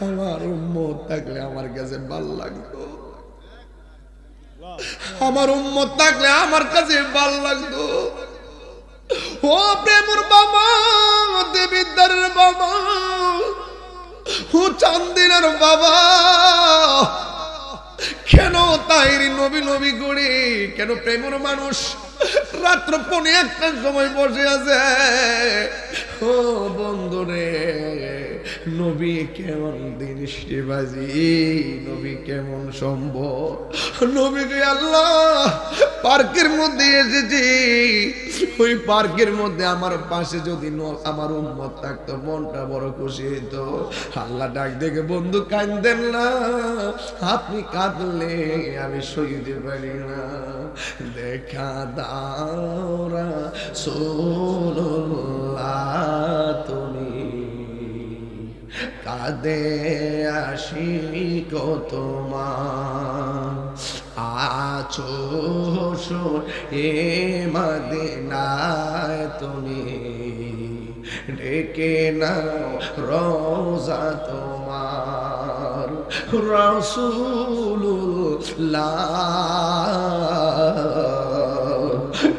আমার উম্মত থাকলে আমার কাছে ভালো লাগতো, আমার উম্মত থাকলে আমার কাছে ভালো লাগতো। ও প্রেমর বাবা, দেবিদ্দারের বাবা, ও চান্দিনার বাবা, কেন তাইরি নবী নবী করে কেন প্রেমর মানুষ রাত্র 1:45 সময় বসে আছে। ও বন্ধুরে, নবী কেমন দৃষ্টিবাজি, নবী কেমন সম্ভব, নবীকে আল্লাহ পার্কের মধ্যে এসেছি, ওই পার্কের মধ্যে আমার পাশে যদি আমার উম্মত থাকতো মনটা বড় খুশি হইতো। আল্লাহ ডাক দেখে বন্ধু কাঁদেন না, আপনি কাঁদলে আমি সইতে পারি না। দেখা দাও রাসূলুল্লাহ তুমি কাঁদে আশিক তোমার, আছো এ মদিনায় তুমি ডেকে নাও রওজা তোমার। রাসূলুল্লাহ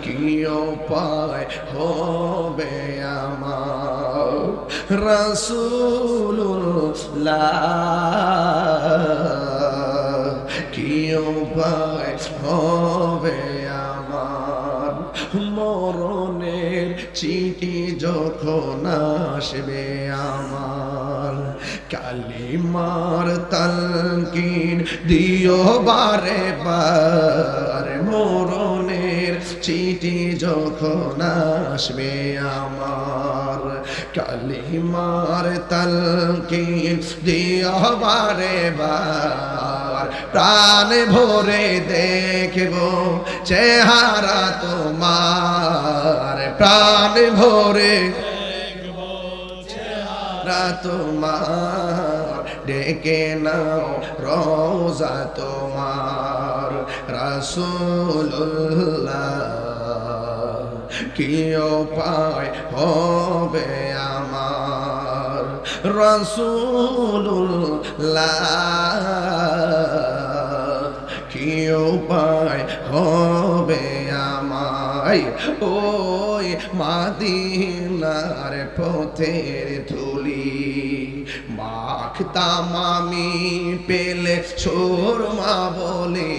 কি উপায় হবে আমার, রাসূলুল্লাহ কি উপায় হবে আমার। মরণের চিঠি যখন আসবে আমার, কালিমার তালকিন দিও বারে বার। মরণের চিঠি যখন আসবে আমার, কালিমার তালকিন দিও বারে বার। প্রাণ ভরে দেখব চেহারা তোমার, প্রাণ ভরে দেখব চেহারা তোমার, ডেকে নাও রওজা তোমার। রাসূলুল্লাহ কি উপায় হবে আমার, রাসূলুল্লাহ কি উপায় হবে আমায়। ওই মাদিনার পথের ধুলি মাখতাম আমি পেলে সুরমা বলে,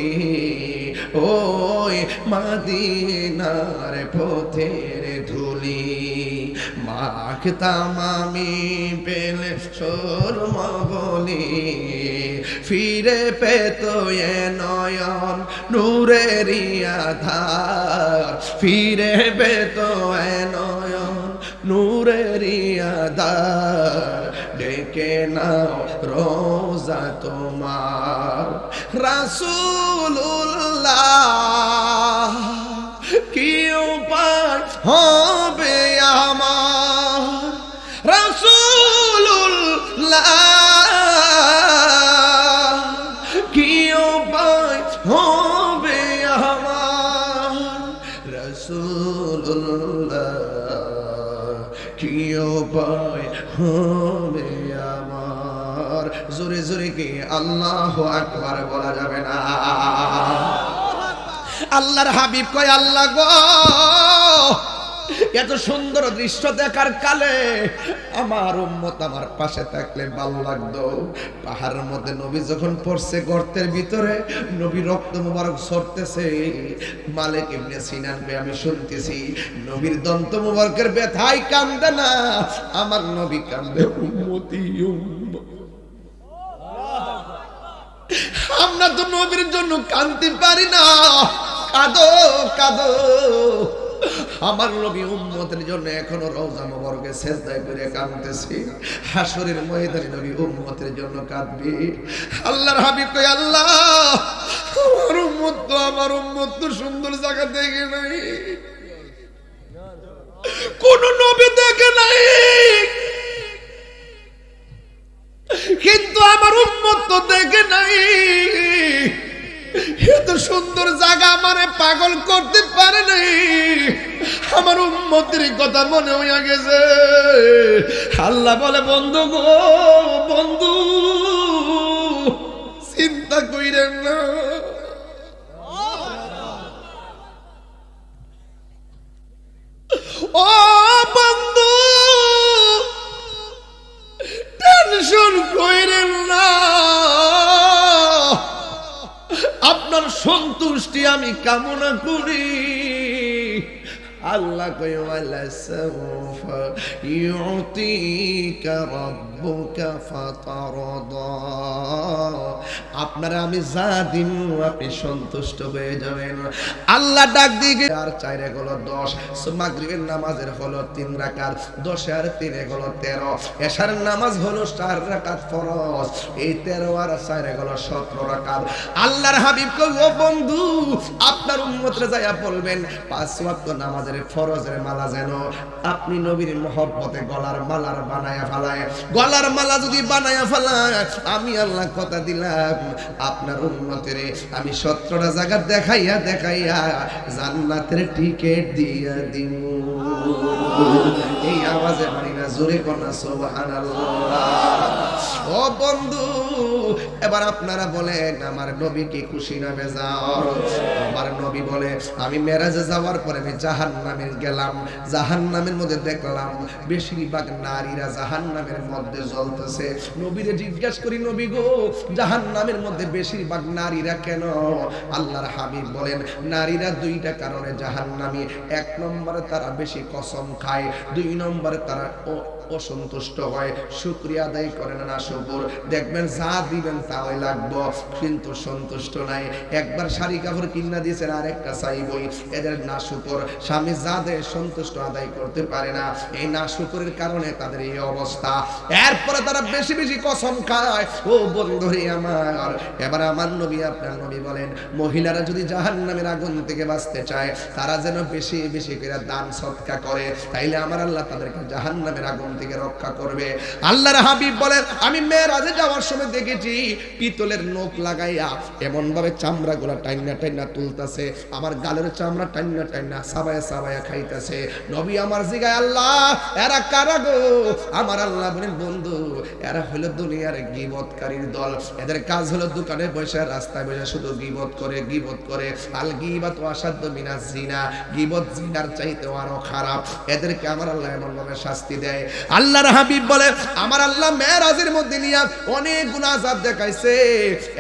ওই মাদিনার পথের ধুলি মাখতাম আমি পেলে সুরমা বলে। ফিরে পেত এ নয়ন নূরেরই আধার, ফিরে পেত এ নয়ন নূরেরই আধার। ডেকে নাও রওজা তোমার, রাসূলুল্লাহ কি উপায় হবে আমার, রাসূলুল্লাহ রাসূলুল্লাহ কি উপায় হবে আমার? জোরে জোরে কি আল্লাহু আকবার বলা যাবে না? আল্লাহর হাবিব কয়, আল্লাহ গো, এত সুন্দর দৃশ্য দেখার কালে আমার উম্মত আমার পাশে থাকলে ভালো লাগতো। পাহাড়ের মধ্যে নবী যখন পড়ছে গর্তের ভিতরে, নবী রক্ত মুবারক ঝরতেছে, মালিক ইবনে সিনান কে আমি শুনতেছি নবীর দন্ত মুবারকের ব্যথায় কান্দে না, আমার নবী কান্দে উম্মতি উম্মত। আমরা তো নবীর জন্য কাঁদতে পারি না, কাঁদো কাঁদো। আমার নবী উম্মতের জন্য এখনো রওজা মুবারকে সিজদায় করে কাঁদতেছি, হাশরের ময়দানে নবী উম্মতের জন্য কাঁদবে। আল্লাহর হাবিব কয়, আল্লাহ আমার উম্মত তো সুন্দর জায়গা দেখে নাই, কোন নবী দেখে নাই, কিন্তু আমার উম্মত তো দেখে নাই। এত সুন্দর জায়গা আমারে পাগল করতে পারে নাই, আমার উম্মতের কথা মনে হইয়া গেছে। আল্লাহ বলে, বন্ধু গো বন্ধু, চিন্তা কইরেন না, ও বন্ধু টেনশন কইরেন না, আপনার সন্তুষ্টি আমি কামনা করি। আল্লাহ কয়, ওয়ালা সাওফা ইউতিকা রাব্বুকা ফাতারদা, আপনারা আমি যা দিন আপনি সন্তুষ্ট হয়ে যাবেন। আল্লাহ ডাক দিয়ে আর 4 হলো 10, মাগরিবের নামাজের হলো 3 রাকাত, 10 আর 3 হলো 13, এশার নামাজ হলো 4 রাকাত ফরজ, এই 13 আর 4 হলো 17 রাকাত। আল্লাহর হাবিব কই, ও বন্ধু আপনার উম্মতরে যায়া বলবেন 5 ওয়াক্ত নামাজের ফরজের মালা যেন আপনি নবীর মহব্বতে গলার মালার বানায়া ফেলায়। গলার মালা যদি বানায়া ফেলায়, আমি আল্লাহ কথা দিলাম আপনার উম্মতের আমি 17টা জায়গা দেখাইয়া দেখাইয়া জান্নাতের টিকেট দিয়া দিমু। এই আওয়াজে পারি না, জোরে কন্যা সুবহানাল্লাহ। ও বন্ধু, এবার আপনারা বলেন আমার নবী কি খুশি না বেজার? আমার নবী বলে, আমি মেরাজে যাওয়ার পরে আমি জাহান্নামে গেলাম, জাহান্নামের মধ্যে দেখলাম বেশিরভাগ নারীরা জাহান্নামের মধ্যে জ্বলতেছে। নবীরে জিজ্ঞাসা করি, নবী গো জাহান্নামের মধ্যে বেশিরভাগ নারীরা কেন? আল্লাহর হাবিব বলেন, নারীরা 2টা কারণে জাহান্নামী। 1 নম্বরে তারা বেশি কসম খায়, 2 নম্বরে তারা অসন্তুষ্ট হয়, শুকরিয়া আদায় করে না শুকর। দেখবেন যা দিবেন তাই লাগবো, কিন্তু সন্তুষ্ট নাই। একবার শাড়ি কাপড় কিনা দিয়েছেন, আর একটা চাইবই। এদের না শুকর, স্বামী যা দেয় সন্তুষ্ট আদায় করতে পারে না, এই না শুকরের কারণে তাদের এই অবস্থা। এরপরে তারা বেশি বেশি কসম খায়। ও বন্ধুরে আমার, এবার আমার নবী আপনার নবী বলেন, মহিলারা যদি জাহান্নামের আগুন থেকে বাঁচতে চায়, তারা যেন বেশি বেশি করে দান সদকা করে, তাইলে আমার আল্লাহ তাদেরকে জাহান্নামের আগুন থেকে রক্ষা করবে। আল্লাহর হাবিব বলেন, আমি মেরাজে যাওয়ার সময় দেখেছি পিতলের নখ লাগাইয়া এমন ভাবে চামড়া গুলা টাইনা টাইনা তুলতাছে, আমার গালের চামড়া টাইনা টাইনা সাবায়া সাবায়া খাইতেছে। নবী আমার জিগায়, আল্লাহ এরা কারা গো? আমার আল্লাহ বলেন, বন্ধু এরা হলো দুনিয়ার গীবতকারীর দল। এদের কাজ হলো দোকানে বসে রাস্তায় বসে শুধু গীবত করে গীবত করে। আল গীবাতু আসাদ্দু মিনাজ জিনা, গীবত জিনার চাইতে আরো খারাপ। এদেরকে আমার আল্লাহ এমন ভাবে শাস্তি দেয়। আল্লাহর হাবিব বলে, আমার আল্লাহ মেরাজের মধ্যে নিয়ে অনেক গুনাহ আযাব দেখাইছে,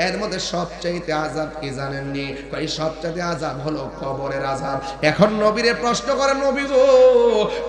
এর মধ্যে সবচাইতে আযাব কি জানেননি? কই সবচাইতে আযাব হলো কবরের আযাব। এখন নবীরে প্রশ্ন করে, নবী গো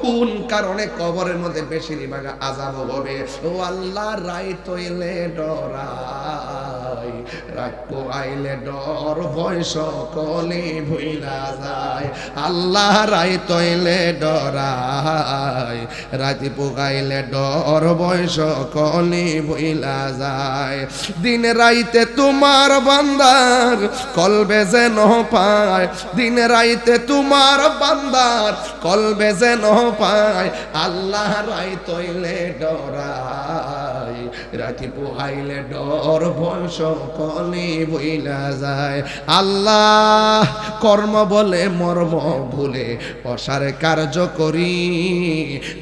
কোন কারণে কবরের মধ্যে বেশিরভাগ আযাব হবে? ও আল্লাহ, রাইত হইলে ডরাই, রাত পোয়াইলে ডর, ভয় সকলে ভুইলা যায়। আল্লাহ রাইত হইলে ডরাই, রাতি পোকাইলে ডর, ভয় সকলে ভুইলা যায়। দিন রাইতে তোমার বান্দার কলবে যেন পায়, দিন রাইতে তোমার বান্দার কলবে যেন পায়। আল্লাহ রাইত হইলে ডরাই, রাতি পোহাইলে ডর, ভয় সকলে বইলা যায়। আল্লাহ কর্ম বলে মর্ম ভুলে অসার কার্য করি,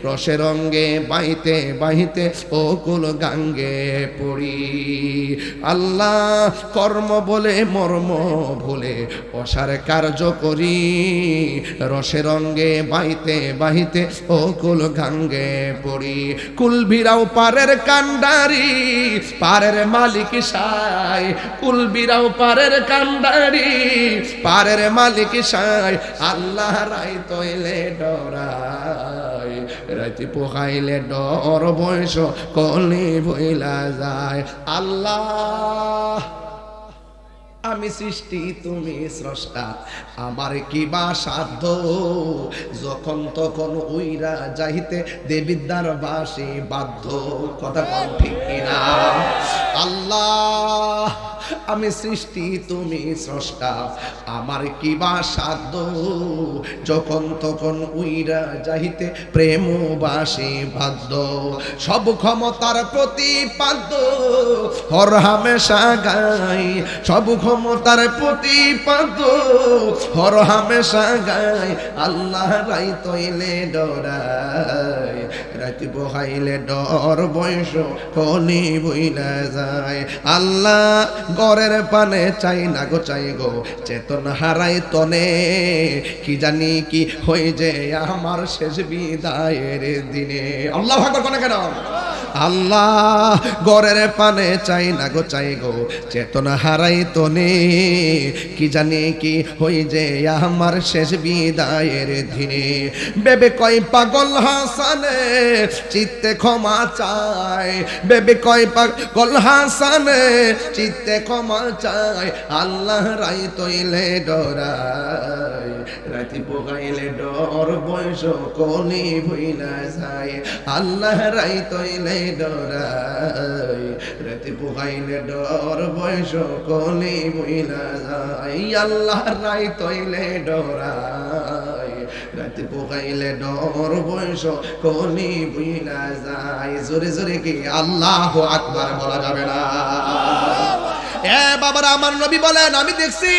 রসের রঙ্গে বাইতে বাইতে অকুল গাঙ্গে পড়ি। আল্লাহ কর্ম বলে মর্ম ভুলে অসার কার্য করি, রসের রঙ্গে বাইতে বাইতে অকুল গাঙ্গে পড়ি। কুল ভিড়াও পারের কান্ডারি, পারের মালিক সাই। কুল ভিড়াও পারের কান্ডারি, পারের মালিক সাই। আল্লাহ রাই তৈলে ডরাই, রাতি পোহাইলে ডর বয়স কলি বইলা যায়। আল্লাহ আমি সৃষ্টি তুমি স্রষ্টা, আমার কি বা সাধ্য, যখন তখন উইরা যাইতে দেবিদ্যার বাসি বাধ্য। কথা কম ঠিক কিনা? আল্লাহ আমি সৃষ্টি তুমি স্রষ্টা, আমার কি বা সাধ্য, যখন তখন উইরা যাইতে প্রেম বাসি বাধ্য। সব ক্ষমতার প্রতিপাদ্য হর হামেশা গাই, সব ক্ষমতার প্রতিপাদ্য হর হামেশা গাই। আল্লাহ রাই তৈলে ডরাই, রাতি বহাইলে ডর বয়স কলি বইলা যায়। আল্লাহ গরের পানে চাই না গো চাই গো, চেতন হারাই তনে, কি জানি কি হয়ে যে আমার শেষ বিদায়ের দিনে। আল্লাহ ভাগ করে কেন? আল্লাহ গরের পানে চাই না গো চাই গো, চেতনা হারাই তনে, কি জানি কি হই যে আমার শেষ বিদায়ের দিনে। বেবে কয় পাগল হাসানে চিত্তে ক্ষমা চায়, বেবে কয় পাগল হাসানে চিত্তে ক্ষমা চায়। আল্লাহ রাই তৈলে ডরাই, রাতি পোগাইলে ডর বয়স কলি ভইলা যায়। আল্লাহ রাই তৈলে ডরাই, রাতি পোগাইলে ডর বয়স কলি ভইলা যায়। আল্লাহ রাই তৈলে ডরাই, রাতি পোগাইলে ডর বয়স কলি ভইলা যায়। জোরে জোরে কি আল্লাহু আকবার বলা যাবে না? এ বাবারা, আমার নবী বলেন আমি দেখছি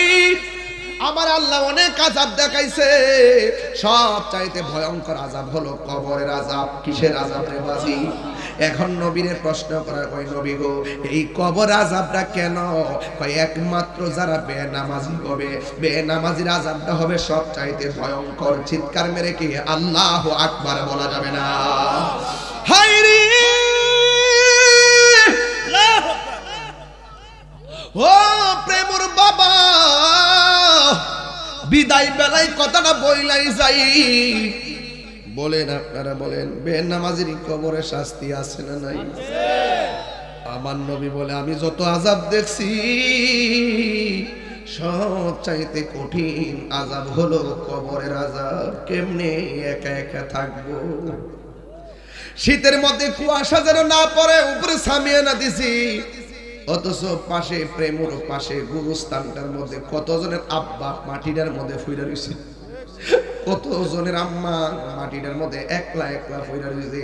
আমার আল্লাহ অনেক আযাব দেখাইছে, সব চাইতে ভয়ঙ্কর আযাব হলো কবরের আযাব। কিসের আযাব রে বাজি? এখন নবীরে প্রশ্ন করা, কয় নবী গো এই কবর আযাবটা কেন? কয় একমাত্র যারা বেনামাজি হবে, বেনামাজির আযাবটা হবে সব চাইতে ভয়ঙ্কর। চিৎকার মেরে কি আল্লাহু আকবার বলা যাবে না? হায়রে ও প্রেমর বাবা, বিদায় বেলায় কথাটা বইলাই যাই। বলেন আপনারা বলেন, বেনামাজির কবরে শাস্তি আছে না নাই? আমার নবী বলে আমি যত আযাব দেখছি সব চাইতে কঠিন আযাব হলো কবরের আযাব। কেমনে একা একা থাকবো? শীতের মধ্যে কুয়াশা যেন না পড়ে, উপরে সামিয়ানা দিছি, অথচ পাশে প্রেমর পাশে গুরুস্থানটার মধ্যে কতজনের আব্বা মাটিটার মধ্যে ফুইরা রয়েছে, কতজনের আম্মা মাটিটার মধ্যে একলা একলা ফুইরা রয়েছে।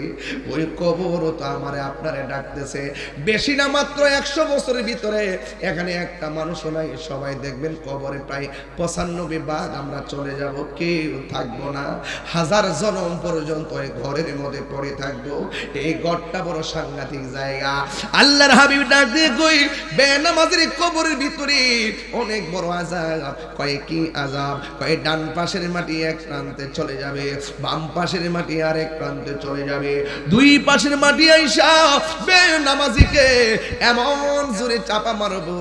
ওই কবর তো আমারে আপনারে ডাকতেছে। বেশি না মাত্র 100 বছরের ভিতরে এখানে একটা মানুষও নাই। সবাই দেখবেন কবরে প্রায় 95 ভাগ আমরা চলে যাব, কেউ থাকবো না। 1000 জনম পর্যন্ত এই ঘরের মধ্যে পড়ে থাকবো। এই ঘরটা বড় সাংঘাতিক জায়গা। আল্লাহর হাবিব ডাক দিয়ে কই বেনামাজির কবরের ভিতরে অনেক বড় আযাব। কয় কি আযাব? কয় ডান পাশের মাটি এক প্রান্তে চলে যাবে, বাম পাশের মাটি আরেক প্রান্তে চলে যাবে। দুই পাশের মাটি আইসা বেনামাজিকে এমন জোরে চাপা মারবো,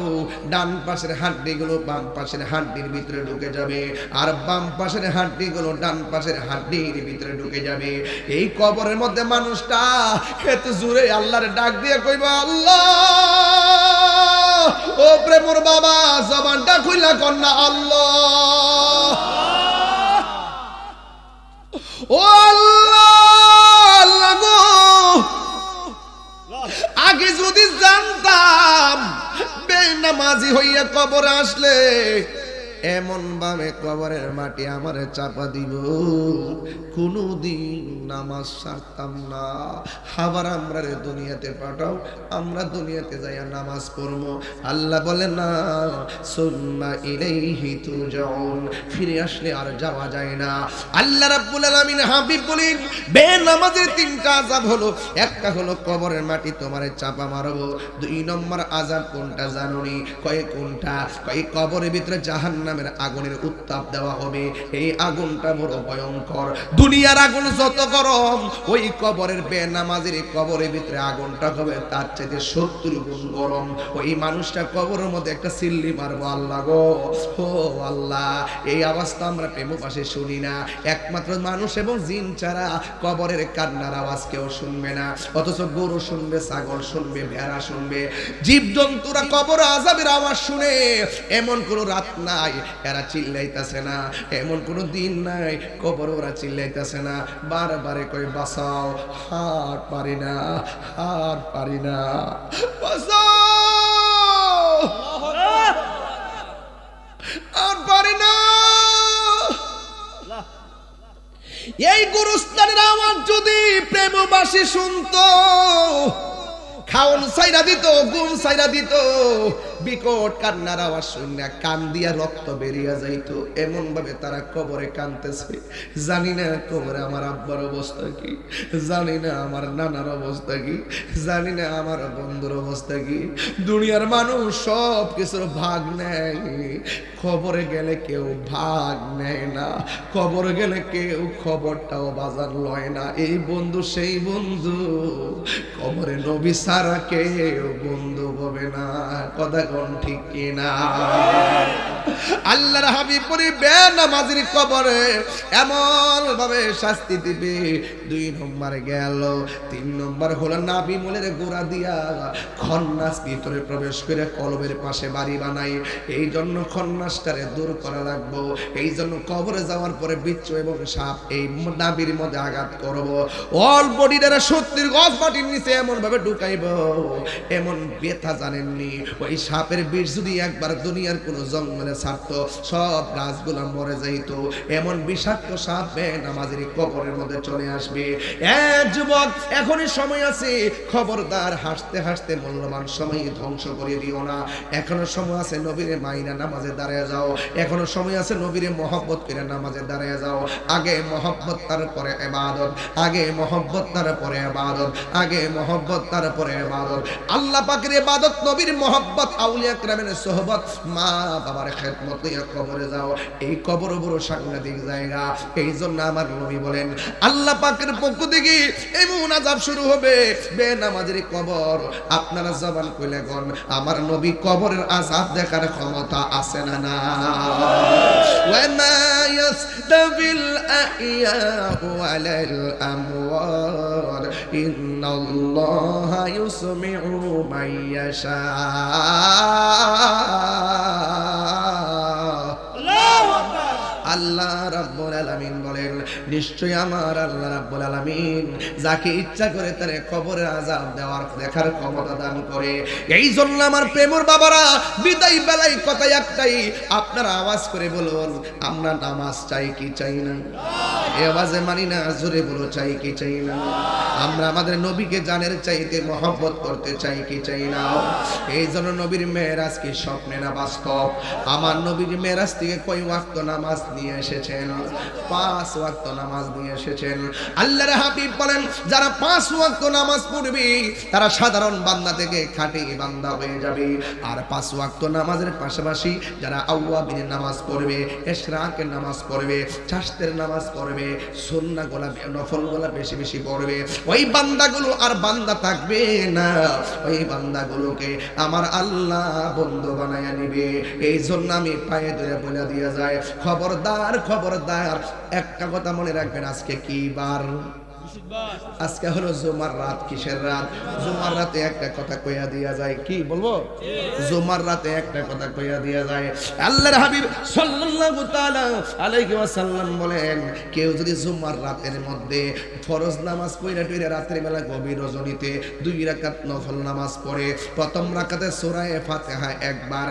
ডান পাশের হাড্ডিগুলো বাম পাশের হাড্ডির ভিতরে ঢুকে যাবে, আর বাম পাশের হাড্ডিগুলো ডান পাশের হাড্ডির ভিতরে ঢুকে যাবে। এই কবরের মধ্যে মানুষটা এত জোরে আল্লাহর ডাক দিয়ে কইবা আল্লাহ। ও প্রেমর বাবা, জবানটা খুইলা কন্যা আল্লাহ, ও আল্লাহ, আল্লাহ গো, আগে যদি জানতাম বেনামাজি হইয়া কবরে আসলে এমন ভাবে কবরের মাটি আমারে চাপা দিব কোনদিন নামাজ ছাড়তাম না। আবার আমরা রে দুনিয়াতে পাঠাও, আমরা দুনিয়াতে যাইয়া নামাজ পড়বো। আল্লাহ বলে না, সুম্মা ইলাইহি তুরজাউন, ফিরে আসলে আর যাওয়া যায় না। আল্লাহ রাব্বুল আলামিন হাবিব বলেন বেনামাজের তিনটা আযাব হলো, একটা হলো কবরের মাটি তোমারে চাপা মারবো। দুই নম্বর আযাব কোনটা জানোনি? কয় কোনটা? কয় কবরের ভিতরে জাহান্নামের আগুনের উত্তাপ দেওয়া হবে। এই আগুনটা বড় ভয়ঙ্কর। দুনিয়ার আগুন যত গরম, ওই কবরের বেনামাজের কবরের ভিতরে আগুনটা হবে তার চাইতে 70 গুণ গরম। ওই মানুষটা কবরের মধ্যে একটা সিল্লি মারবো। আল্লাহ গো, ও আল্লাহ, এই আওয়াজটা আমরা প্রেম পাশে শুনি না। একমাত্র মানুষ এবং জিন ছাড়া কবরের কান্নার আওয়াজ কেউ শুনবে না। অথচ গরু শুনবে, ছাগল শুনবে, ভেড়া শুনবে, জীবজন্তুরা কবর আযাবের আওয়াজ শুনে। এমন কোনো রাত নাই এরা চিল্লাইতেছে না, এমন কোনো দিন নাই কবর ওরা চিল্লাইতেছে না। বারবারে কই বাঁচাও, হার পারি না, হার পারি না, বাঁচাও, আর পারি না। এই গুরুস্থানের আওয়াজ যদি প্রেমবাসী শুনতো, খাওন সাইরা দিত, গুম সাইরা দিত। বিকট কান্নার আওয়াজ শুনে কান দিয়া রক্ত বেরিয়ে যাইতো। এমন ভাবে তারা কবরে কাঁদতেছে। জানি না কবরে আমার আব্বার অবস্থা কি, জানি না আমার নানার অবস্থা কি, জানি না আমার বন্ধুর অবস্থা কি। দুনিয়ার মানুষ সব কিছুর ভাগ নেয়, খবরে গেলে কেউ ভাগ নেয় না। কবরে গেলে কেউ খবরটাও বাজার লয় না। এই বন্ধু সেই বন্ধু, কবরে নবী ছাড়া কেউ বন্ধু হবে না। কথা কোন ঠিক কিনা? আল্লাহর হাবিব পরি বেনামাজির কবরে এমন ভাবে শাস্তি দিবে। 2 নম্বর গেল। 3 নম্বর হলো নাভি মূলের গোড়া দিয়া খন্নাস ভিতরে প্রবেশ করে কলবের পাশে বাড়ি বানাই। এই জন্য খন্নাসটারে দূর করা লাগবো। এই জন্য কবরে যাওয়ার পরে বিচ্ছু এবং সাপ এই নাভির মধ্যে আঘাত করবো। অল বডিটারে 70 গজ মাটির নিচে এমন ভাবে ঢুকাইব, এমন ব্যথা জানেননি। ওই সাপের বিষ যদি একবার দুনিয়ার কোনো জঙ্গলে ছাড়তো, সব গাছগুলো মরে যাইতো। এমন বিষাক্ত সাপ বেনামাজির কবরের মধ্যে চলে আসবে। যুবক, এখনই সময় আছে, খবরদার হাসতে হাসতে মূল্যবান সময় ধ্বংস করে দিও না। এখনো সময় আছে, নবীরে মাইনা নামাজে দাঁড়িয়ে যাও। এখনো সময় আছে, নবীরে মহব্বত করে নামাজে দাঁড়িয়ে যাও। আগে মহব্বত, তারপরে ইবাদত। আগে মহব্বত, তারপরে ইবাদত। আগে মহব্বত, তারপরে ইবাদত। আল্লাহ পাকের ইবাদত, নবীর মহব্বত, আউলিয়া কেরামের সোহবত, মা বাবার খেদমত নিয়ে কবরে যাও। এই কবর বড় সাংঘাতিক জায়গা। এই জন্য আমার নবী বলেন, আল্লাহ পাকের পক্ষ থেকে এমন আযাব শুরু হবে বেনামাজির কবর। আপনারা জবান কইলে গন, আমার নবী কবরের আযাব দেখার ক্ষমতা আছে না? না। ওয়ামা ইয়াস্তাবিল আহইয়াউ ওয়ালাল আমওয়াত ইন্নাল্লাহা ইউসমিউ মান ইয়াশা। আল্লাহ রাব্বুল আলামিন বলেন, নিশ্চয়ই আমার আল্লাহ রাব্বুল আলামিন যাকে ইচ্ছা করে তারে কবরের আযাব দেওয়ার দেখার ক্ষমতা দান করে। এই জন্য আমার প্রেমর বাবারা, বিদায় বেলায় কথা একটাই, আপনারা আওয়াজ করে বলুন, আমরা নামাজ চাই কি চাই না? এই আওয়াজে মানি না, জোরে বলো, চাই কি চাই না? আমরা আমাদের নবীকে জানের চাইতে মহব্বত করতে চাই কি চাই না? এই জন্য নবীর মেরাজ কি স্বপ্নে না বাস্তব? আমার নবীর মেরাজ থেকে কয় ওয়াক্ত নামাজ নিয়ে এসেছেন? 5 ওয়াক্ত নামাজ নিয়ে এসেছেন। আল্লাহর হাবিব বলেন, যারা 5 ওয়াক্ত নামাজ পড়বে তারা সাধারণ বান্দা থেকে খাঁটি বান্দা হয়ে যাবে। আর 5 ওয়াক্ত নামাজের পাশাপাশি যারা আওয়াবিনের নামাজ পড়বে, ইশরাকের নামাজ পড়বে, চাশতের নামাজ পড়বে, সুন্নাহগুলো নফলগুলো বেশি বেশি পড়বে, ওই বান্দাগুলো আর বান্দা থাকবে না। ওই বান্দাগুলোকে আমার আল্লাহ বন্ধু বানায়া নিবে। এই জন্য আমি পায়ে ধরে বলে দিয়ে যায়, খবরদার খবরদার, একটা কথা মনে রাখবেন, আজকে কি বার? আজকে হলো জুমার রাত। কিসের রাত? জুমার রাতে একটা কথা কইয়া দিয়া যায়। কি বলবো? জুমার রাতে একটা কথা কইয়া দিয়া যায়। আল্লাহর হাবিব সাল্লাল্লাহু তাআলা আলাইহি ওয়াসাল্লাম বলেন, কেউ যদি জুমার রাতের মধ্যে ফরজ নামাজ পড়ে টুইরা রাতের বেলা গভীর রজনীতে 2 রাকাত নফল নামাজ পড়ে, প্রথম রাকাতে সূরা ফাতিহা একবার,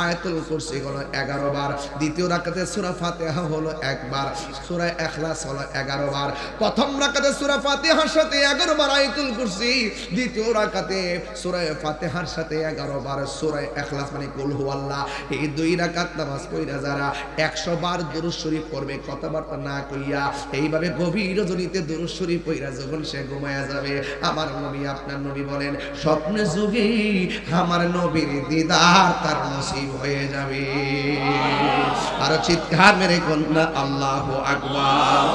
আয়াতুল কুরসি হলো 11 বার, দ্বিতীয় রাকাতে সূরা ফাতিহা হলো একবার, সূরা ইখলাস হলো 11 বার। প্রথম রাকাতে সূরা ফাতিহার সাথে 11 বার আয়াতুল কুরসি, দ্বিতীয় রাকাতে সূরা ফাতিহার সাথে 11 বার সূরা ইখলাস মানে কুল হুয়াল্লাহ। এই 2 রাকাত নামাজ পড়া যারা 100 বার দুরূদ শরীফ পড়বে, কথাবার্তা না কইয়া এইভাবে গভীর রজনীতে দুরূদ শরীফ পড়া যখন সে ঘুমায়া যাবে, আমার নবী আপনার নবী বলেন স্বপ্নে যোগে আমার নবীর দিদার তার নসিব হয়ে যাবে। আর চিৎকার মেরে কন্যা আল্লাহু আকবার।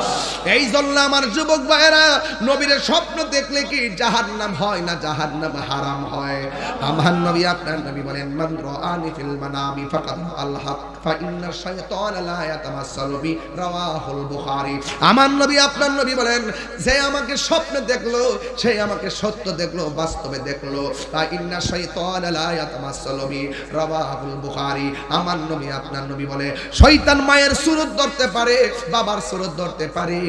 এই জন্য আমার যুবক ভাইরা, নবীর স্বপ্ন দেখলে কি জাহান্নাম হয় না জাহান্নাম হারাম হয়? আমার নবী আপনার নবী বলেন মান রাআনি ফিল মানামি ফাকাদ আল হক ফা ইন্না শাইতান লা ইয়াতামাসসালু বি, রাওয়াহুল বুখারী। আমার নবী আপনার নবী বলেন যে আমাকে স্বপ্নে দেখলো সে আমাকে সত্য দেখলো, বাস্তবে দেখলো। ফা ইন্না শাইতান লা ইয়াতামাসসালু বি, রাওয়াহুল বুখারী। আমার নবী আপনার নবী বলে শয়তান মায়ের সুরত ধরতে পারে, বাবার সুরত ধরতে পারে,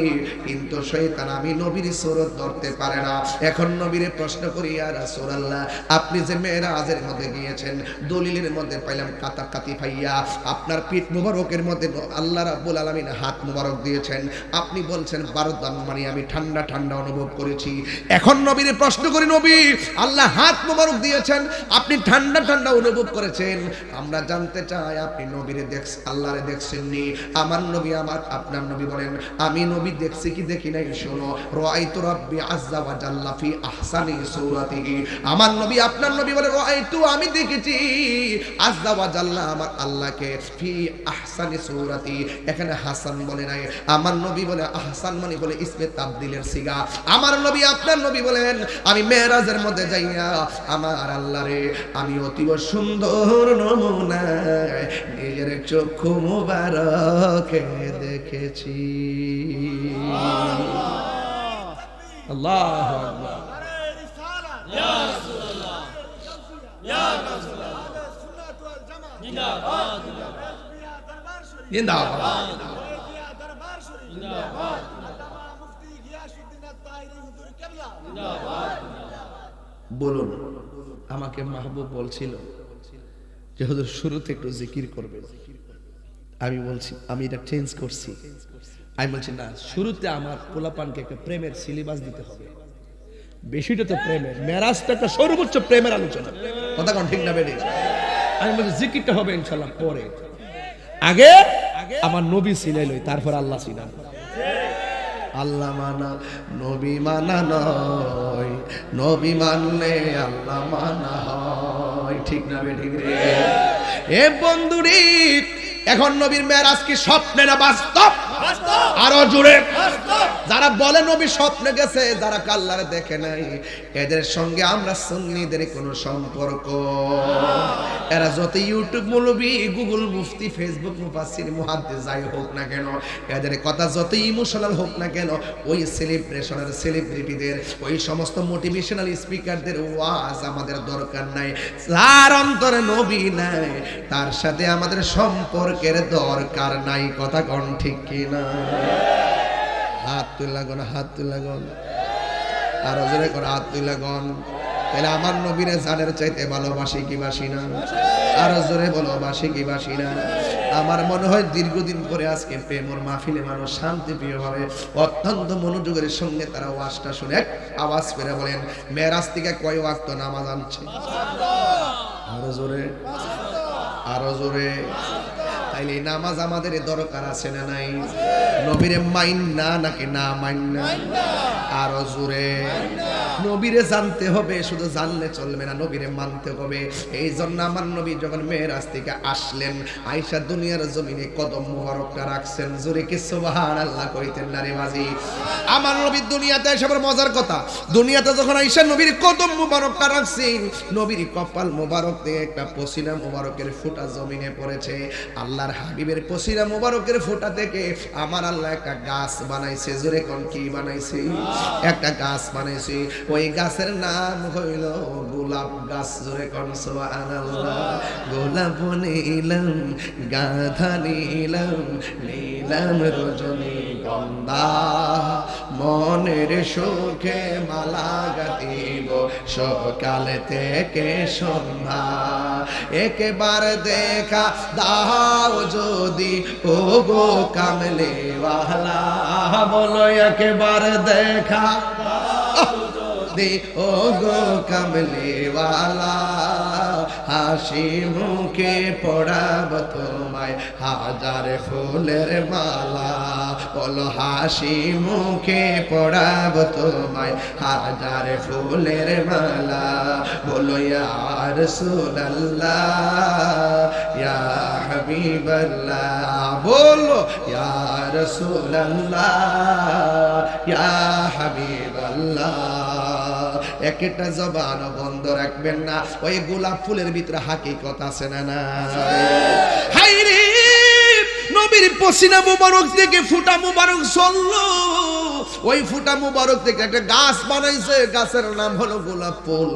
কিন্তু শয়তান আমি নবীর সুরত ধরতে পারে না। এখন নবীরে প্রশ্ন করি, ইয়া রাসূলুল্লাহ, আপনি যে মেরাজের মধ্যে গিয়েছেন, দলিলের মধ্যে পাইলাম কাতাকাতি পাইয়া, আপনার পিঠ মুবারকের মধ্যে আল্লাহ রাব্বুল আলামিন হাত মুবারক দিয়েছেন, আপনি বলছেন বারদান মানে আমি ঠান্ডা ঠান্ডা অনুভব করেছি। এখন নবীরে প্রশ্ন করি, নবী আল্লাহ হাত মুবারক দিয়েছেন, আপনি ঠান্ডা ঠান্ডা অনুভব করেছেন, আমরা জানতে চাই আপনি নবীরে দেখছেন আল্লাহরে দেখছেননি? আমার নবী আমার আপনার নবী বলেন আমি নবী দেখছি কি দেখি নাই, শোনো, রাআইতু রাব্বি আযজা ওয়া জাল্লা ফি আহসানি সূরাতিহি। আমার নবী আপনার নবী বলে রাআইতু আমি দেখেছি আযজা ওয়া জাল্লা আমার আল্লাহকে ফি আহসানি সূরাতি। এখানে হাসান বলে নাই, আমার নবী বলে আহসান মানে বলে ইসমে তাবদীলের সিগা। আমার নবী আপনার নবী বলেন আমি মেরাজের মধ্যে যাইয়া আমার আল্লাহরে আমি অতীব সুন্দর নমুনায় নিজের চক্ষু মুবারকে দেখেছি। আল্লাহু আকবার। ইয়া রাসূলুল্লাহ, ইয়া রাসূলুল্লাহ, সুন্নাত ওয়াল জামাত জিন্দাবাদ, জিন্দাবাদ, দরবার শরীফ জিন্দাবাদ, আল্লামা মুফতি গিয়াসউদ্দিন আত-তাহিরি হুজুর কিবলা জিন্দাবাদ। বলুন, আমাকে মাহবুব বলছিল যে হুজুর শুরুতে একটু জিকির করবে, আমি বলছি আমি এটা চেঞ্জ করছি। আমি বলছি না, শুরুতে আমার পোলাপানকে একটা প্রেমের সিলেবাস দিতে হবে। বেশিটা তো প্রেমের, মেরাজটা একটা সর্বোচ্চ প্রেমের আলোচনা, কথা কোন ঠিক না বেড়ে? আমি বলছি জিকিরটা হবে ইনশাআল্লাহ পরে, আগে আমার নবী সিলাইলই, তারপর আল্লাহ সিলান। আল্লাহ মানা নবী মানা নয়, নবী মানলে আল্লাহ মানা হয়, ঠিক না বেঠি রে? এ বন্ধুরি, এখন নবীর মেরাজ কি স্বপ্নে না বাস্তব? আরো জোরে। যারা বলে নবী স্বপ্নে গেছে, যারা আল্লাহরে দেখে নাই, এদের সঙ্গে আমরা সুন্নিদের কোনো সম্পর্ক। এরা যত ইউটিউব মৌলবী, গুগল মুফতি, ফেসবুক মুফাসসির, মুহাদ্দিস যাই হোক না কেন, এদের কথা যত ইমোশনাল হোক না কেন, ওই সেলিব্রেশনের সেলিব্রিটিদের, ওই সমস্ত মোটিভেশনাল স্পিকারদের ওয়াজ আমাদের দরকার নাই। যার অন্তরে নবী নাই তার সাথে আমাদের সম্পর্কের দরকার নাই, কথা কোন ঠিক কিনা? হাত তুলে গন, হাত তুলে গন, আরো জোরে করে হাত তুলে গন। তাহলে আমার নবীরে জানের চাইতে ভালোবাসি কি বাসি না? আরো জোরে বলো, বাসি কি বাসি না? আমার মনে হয় দীর্ঘদিন পরে আজকে প্রেমর মাহফিলে মানুষ শান্তি প্রিয় ভাবে অত্যন্ত মনোযোগের সঙ্গে তারা ওয়াজটা শুনে এক আওয়াজ করে বলেন মেরাজ থেকে কয় ওয়াক্ত নামাজ আনছে? আরো জোরে, আরো জোরে। তাইলে নামাজ আমাদের দরকার আছে না নাই? নবীরে মাইন না নাকি না মাইন না? আরো জোরে। নবীরে জানতে হবে, শুধু জানলে চলবে না, নবীরে মানতে হবে। এই জন্য আমার নবী যখন মেরাজ থেকে আসলেন, আয়েশা দুনিয়ার জমিনে কদম মুবারকটা রাখছেন, জোরে কি সুবহানাল্লাহ কইতেন না রে বাজি? আমার নবী দুনিয়াতে এসে বড় মজার কথা, দুনিয়াতে যখন আয়েশা নবীর কদম মুবারকটা রাখছেন, নবীর কপাল মুবারক থেকে একটা পসিনা মুবারকের ফোঁটা জমিনে পড়েছে। আল্লাহর হাবিবের পসিনা মুবারকের ফোঁটা থেকে আমার আল্লাহ একটা গাছ বানাইছে, জোরে কোন কি বানাইছে? একটা গাছ বানাইছে, ওই গাছের নাম হইল গোলাপ গাছ, জোরে কোন সুবহানাল্লাহ। গোলাপ নিলাম গাধা নিলাম নিলাম রজনী গন্ধা, মনের সুখে মালা গাঁথিব সকাল থেকে সন্ধ্যা, একবার দেখা দাও যদি ও গো কামলে ওয়ালা, বলো একবার দেখা দে ও গো কামলে ওয়ালা, হাসি মুখে পড়াব তোমায় হাজার ফুলের মালা, বলো হাসি মুখে পড়াব তোমায় হাজার ফুলের মালা, বলো ইয়া রাসূলুল্লাহ ইয়া হাবিবাল্লাহ, বলো ইয়া রাসূলুল্লাহ ইয়া হাবিবাল্লাহ। একটা জবান বন্ধ রাখবেন না, ওই গোলাপ ফুলের ভিতরে হাকিকত আছে না না? হায়রে নবীর পসিনা মুবারক থেকে ফুটা মুবারক চললো, ওই ফুটা মুবারক থেকে একটা গাছ বানাইছে, গাছের নাম হলো গোলাপ ফুল।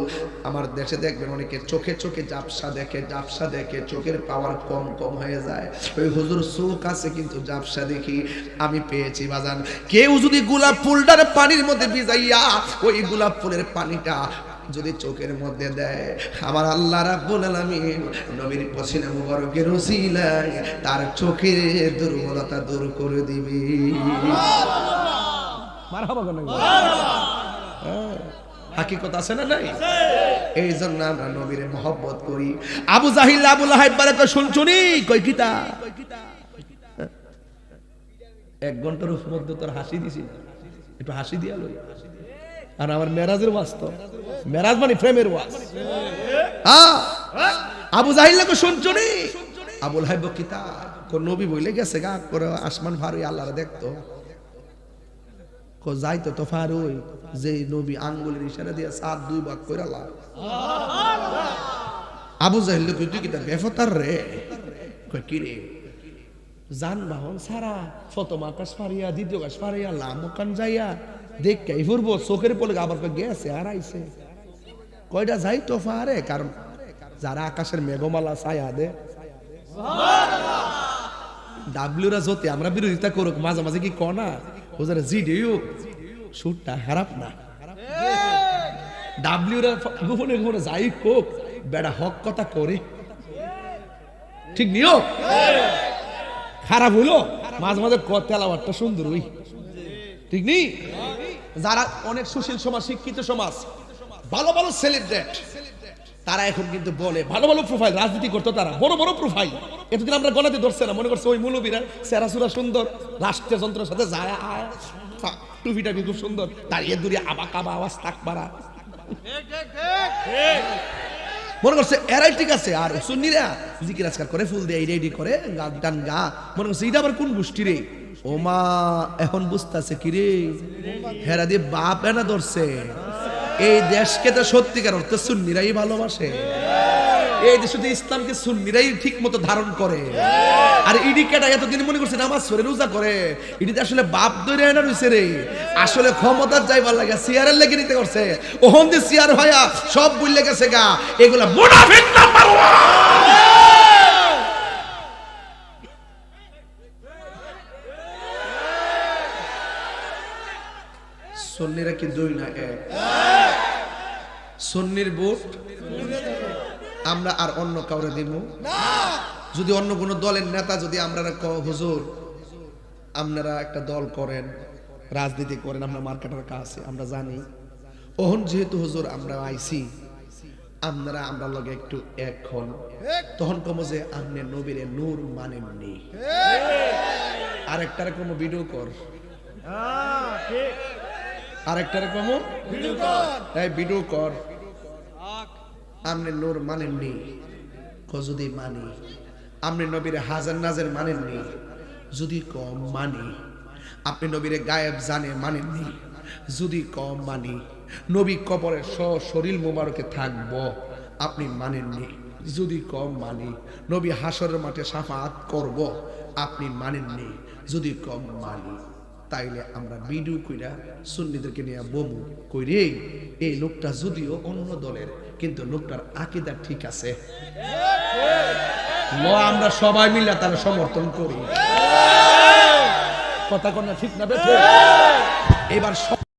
আমার দেশে দেখবেন অনেকে চোখে চোখে জাপসা দেখে, জাপসা দেখে চোখের পাওয়ার কম কম হয়ে যায়। ওই হুজুর চোখ আছে কিন্তু জাপসা দেখি। আমি পেয়েছি বাজান, কেউ যদি গোলাপ ফুলটার পানির মধ্যে ভিজাইয়া ওই গোলাপ ফুলের পানিটা যদি চোখের মধ্যে দেয়, আমার আল্লাহ রাব্বুল আলামিন নবীর পসিনা মুবারকের ওসিলায় তার চোখের দুর্বলতা দূর করে দিবে। মারহাবা কোন হাকিকত আছে না নাই? এই জন্য আমরা নবীর মহব্বত করি। আবু জাহিল আবু লাহাব বারে শুনছুনি কই কিতা 1 ঘন্টার মধ্যে তোর হাসি দিছি, একটু হাসি দিয়া লই। আর আমার মেরাজের ওয়াজ, তো মেরাজ মানে প্রেমের ওয়াজ। আবু জাহিল কো শুনছুনি, আবু লাহাব কিতা কো নবী বইলে গেছে গা করে আসমান ফারুই আল্লাহরে দেখতো, কো যাইতো তো ফারুই যে নবী আঙ্গুলের ইশারা দিয়া 7 2 ভাগ কইরা লা। আবু জাহিল কই তুই কিতা বেফতার রে? কই কি রে? যানবাহন সারা প্রথম আকাশ ফারিয়া দ্বিতীয় আকাশ ফারিয়া লামকান যাইয়া দেখে ফুরবো চোখের পলে আবার গেছে আর আইছে, কয়টা যাই তো ফারে, কারণ যারা আকাশের মেঘমালা ছায়া দে ডাব্লিউরা যতে আমরা বিরোধিতা করুক মাঝে মাঝে কি কনা ওজারে জিডিও শুটটা খারাপ না, ডাব্লিউরা গোপনে গোপনে যাই হোক বেড়া হক কথা করে, ঠিক নিও খারাপ হইলো মাঝে মাঝে তেলাওয়াতটা সুন্দর হই, ঠিক নেই? যারা অনেক সুশীল সমাজ, শিক্ষিত সমাজ, ভালো ভালো সেলিব্রেট, তারা এখন কিন্তু বলে ভালো ভালো প্রোফাইল রাজনীতি করতো, তারা বড় বড় প্রোফাইল। এতদিন আমরা গলাতে ধরছে না, মনে করছে ওই মৌলবীরা সেরাসুরা সুন্দর, রাষ্ট্রীয় যন্ত্রের সাথে যায় টুপিটা খুব সুন্দর, দাঁড়িয়ে দূরে আবা কাবা আওয়াজ তাক মারা, মনে করছে এরাই ঠিক আছে। আর সুন্নিরা জিকির আজকার করে, ফুল দিয়ে রেডি করে, গান টান গা, মনে করছে এটা আবার কোন গোষ্ঠী রে? ওমা এখন বুঝতেছে কি রে, হেরা দিয়ে বাপ এনা ধরছে। এই দেশকে তো সত্যিকার অর্থে সুন্নিরাই ভালোবাসে, এই দেশে তো ইসলামকে সুন্নিরাই ঠিক মতো ধারণ করে। আর ইডি কেটা এতদিন মনে করছে নামাজ পড়ে রোজা করে, ইডিতে আসলে বাপ ধরে এনা রইছে রে, আসলে ক্ষমতার যাইবার লাগে সিয়ারের লেগে নিতে করছে, ওহন দিয়ে সিয়ার হইয়া সব বুঝলে গেছে গা, এগুলা মুনাফিক নাম্বার 1। সুন্নিরা কি 2 না 1? সুন্নির ভোট আমরা আর অন্য কাউরে দিব না। যদি অন্য কোন দলের নেতা যদি আমরা হুজুর আপনারা একটা দল করেন, রাজনীতি করেন, আমরা মার্কেটের কাছে আমরা জানি, ওহন যেহেতু হুজুর আমরা আইছি, আপনারা আমরা লগে একটু এখন, তখন কম যে আপনি নবীর নূর মানেননি, আরেকটার কম ভিডিও কর, আরেকটার কম ভিডিও কর, আপনি নূর মানেননি। যদি মানি, আপনি নবীর হাজার নাজের মানেননি, যদি কম মানি, আপনি নবীর গায়েব জানে মানেননি, যদি কম মানি, নবী কবরে শরীর মোবারকে থাকবো আপনি মানেননি, যদি কম মানি, নবী হাসরের মাঠে শাফাআত করব আপনি মানেননি, যদি কম মানি তাইলে আমরা ভিডিও কইরা সুন্নিদেরকে নিয়ে বমু কইরে এই লোকটা যদিও অন্য দলের কিন্তু লোকটার আকীদা ঠিক আছে, আমরা সবাই মিলে তার সমর্থন করি। কথা কোন ঠিক না বেঠে? এবার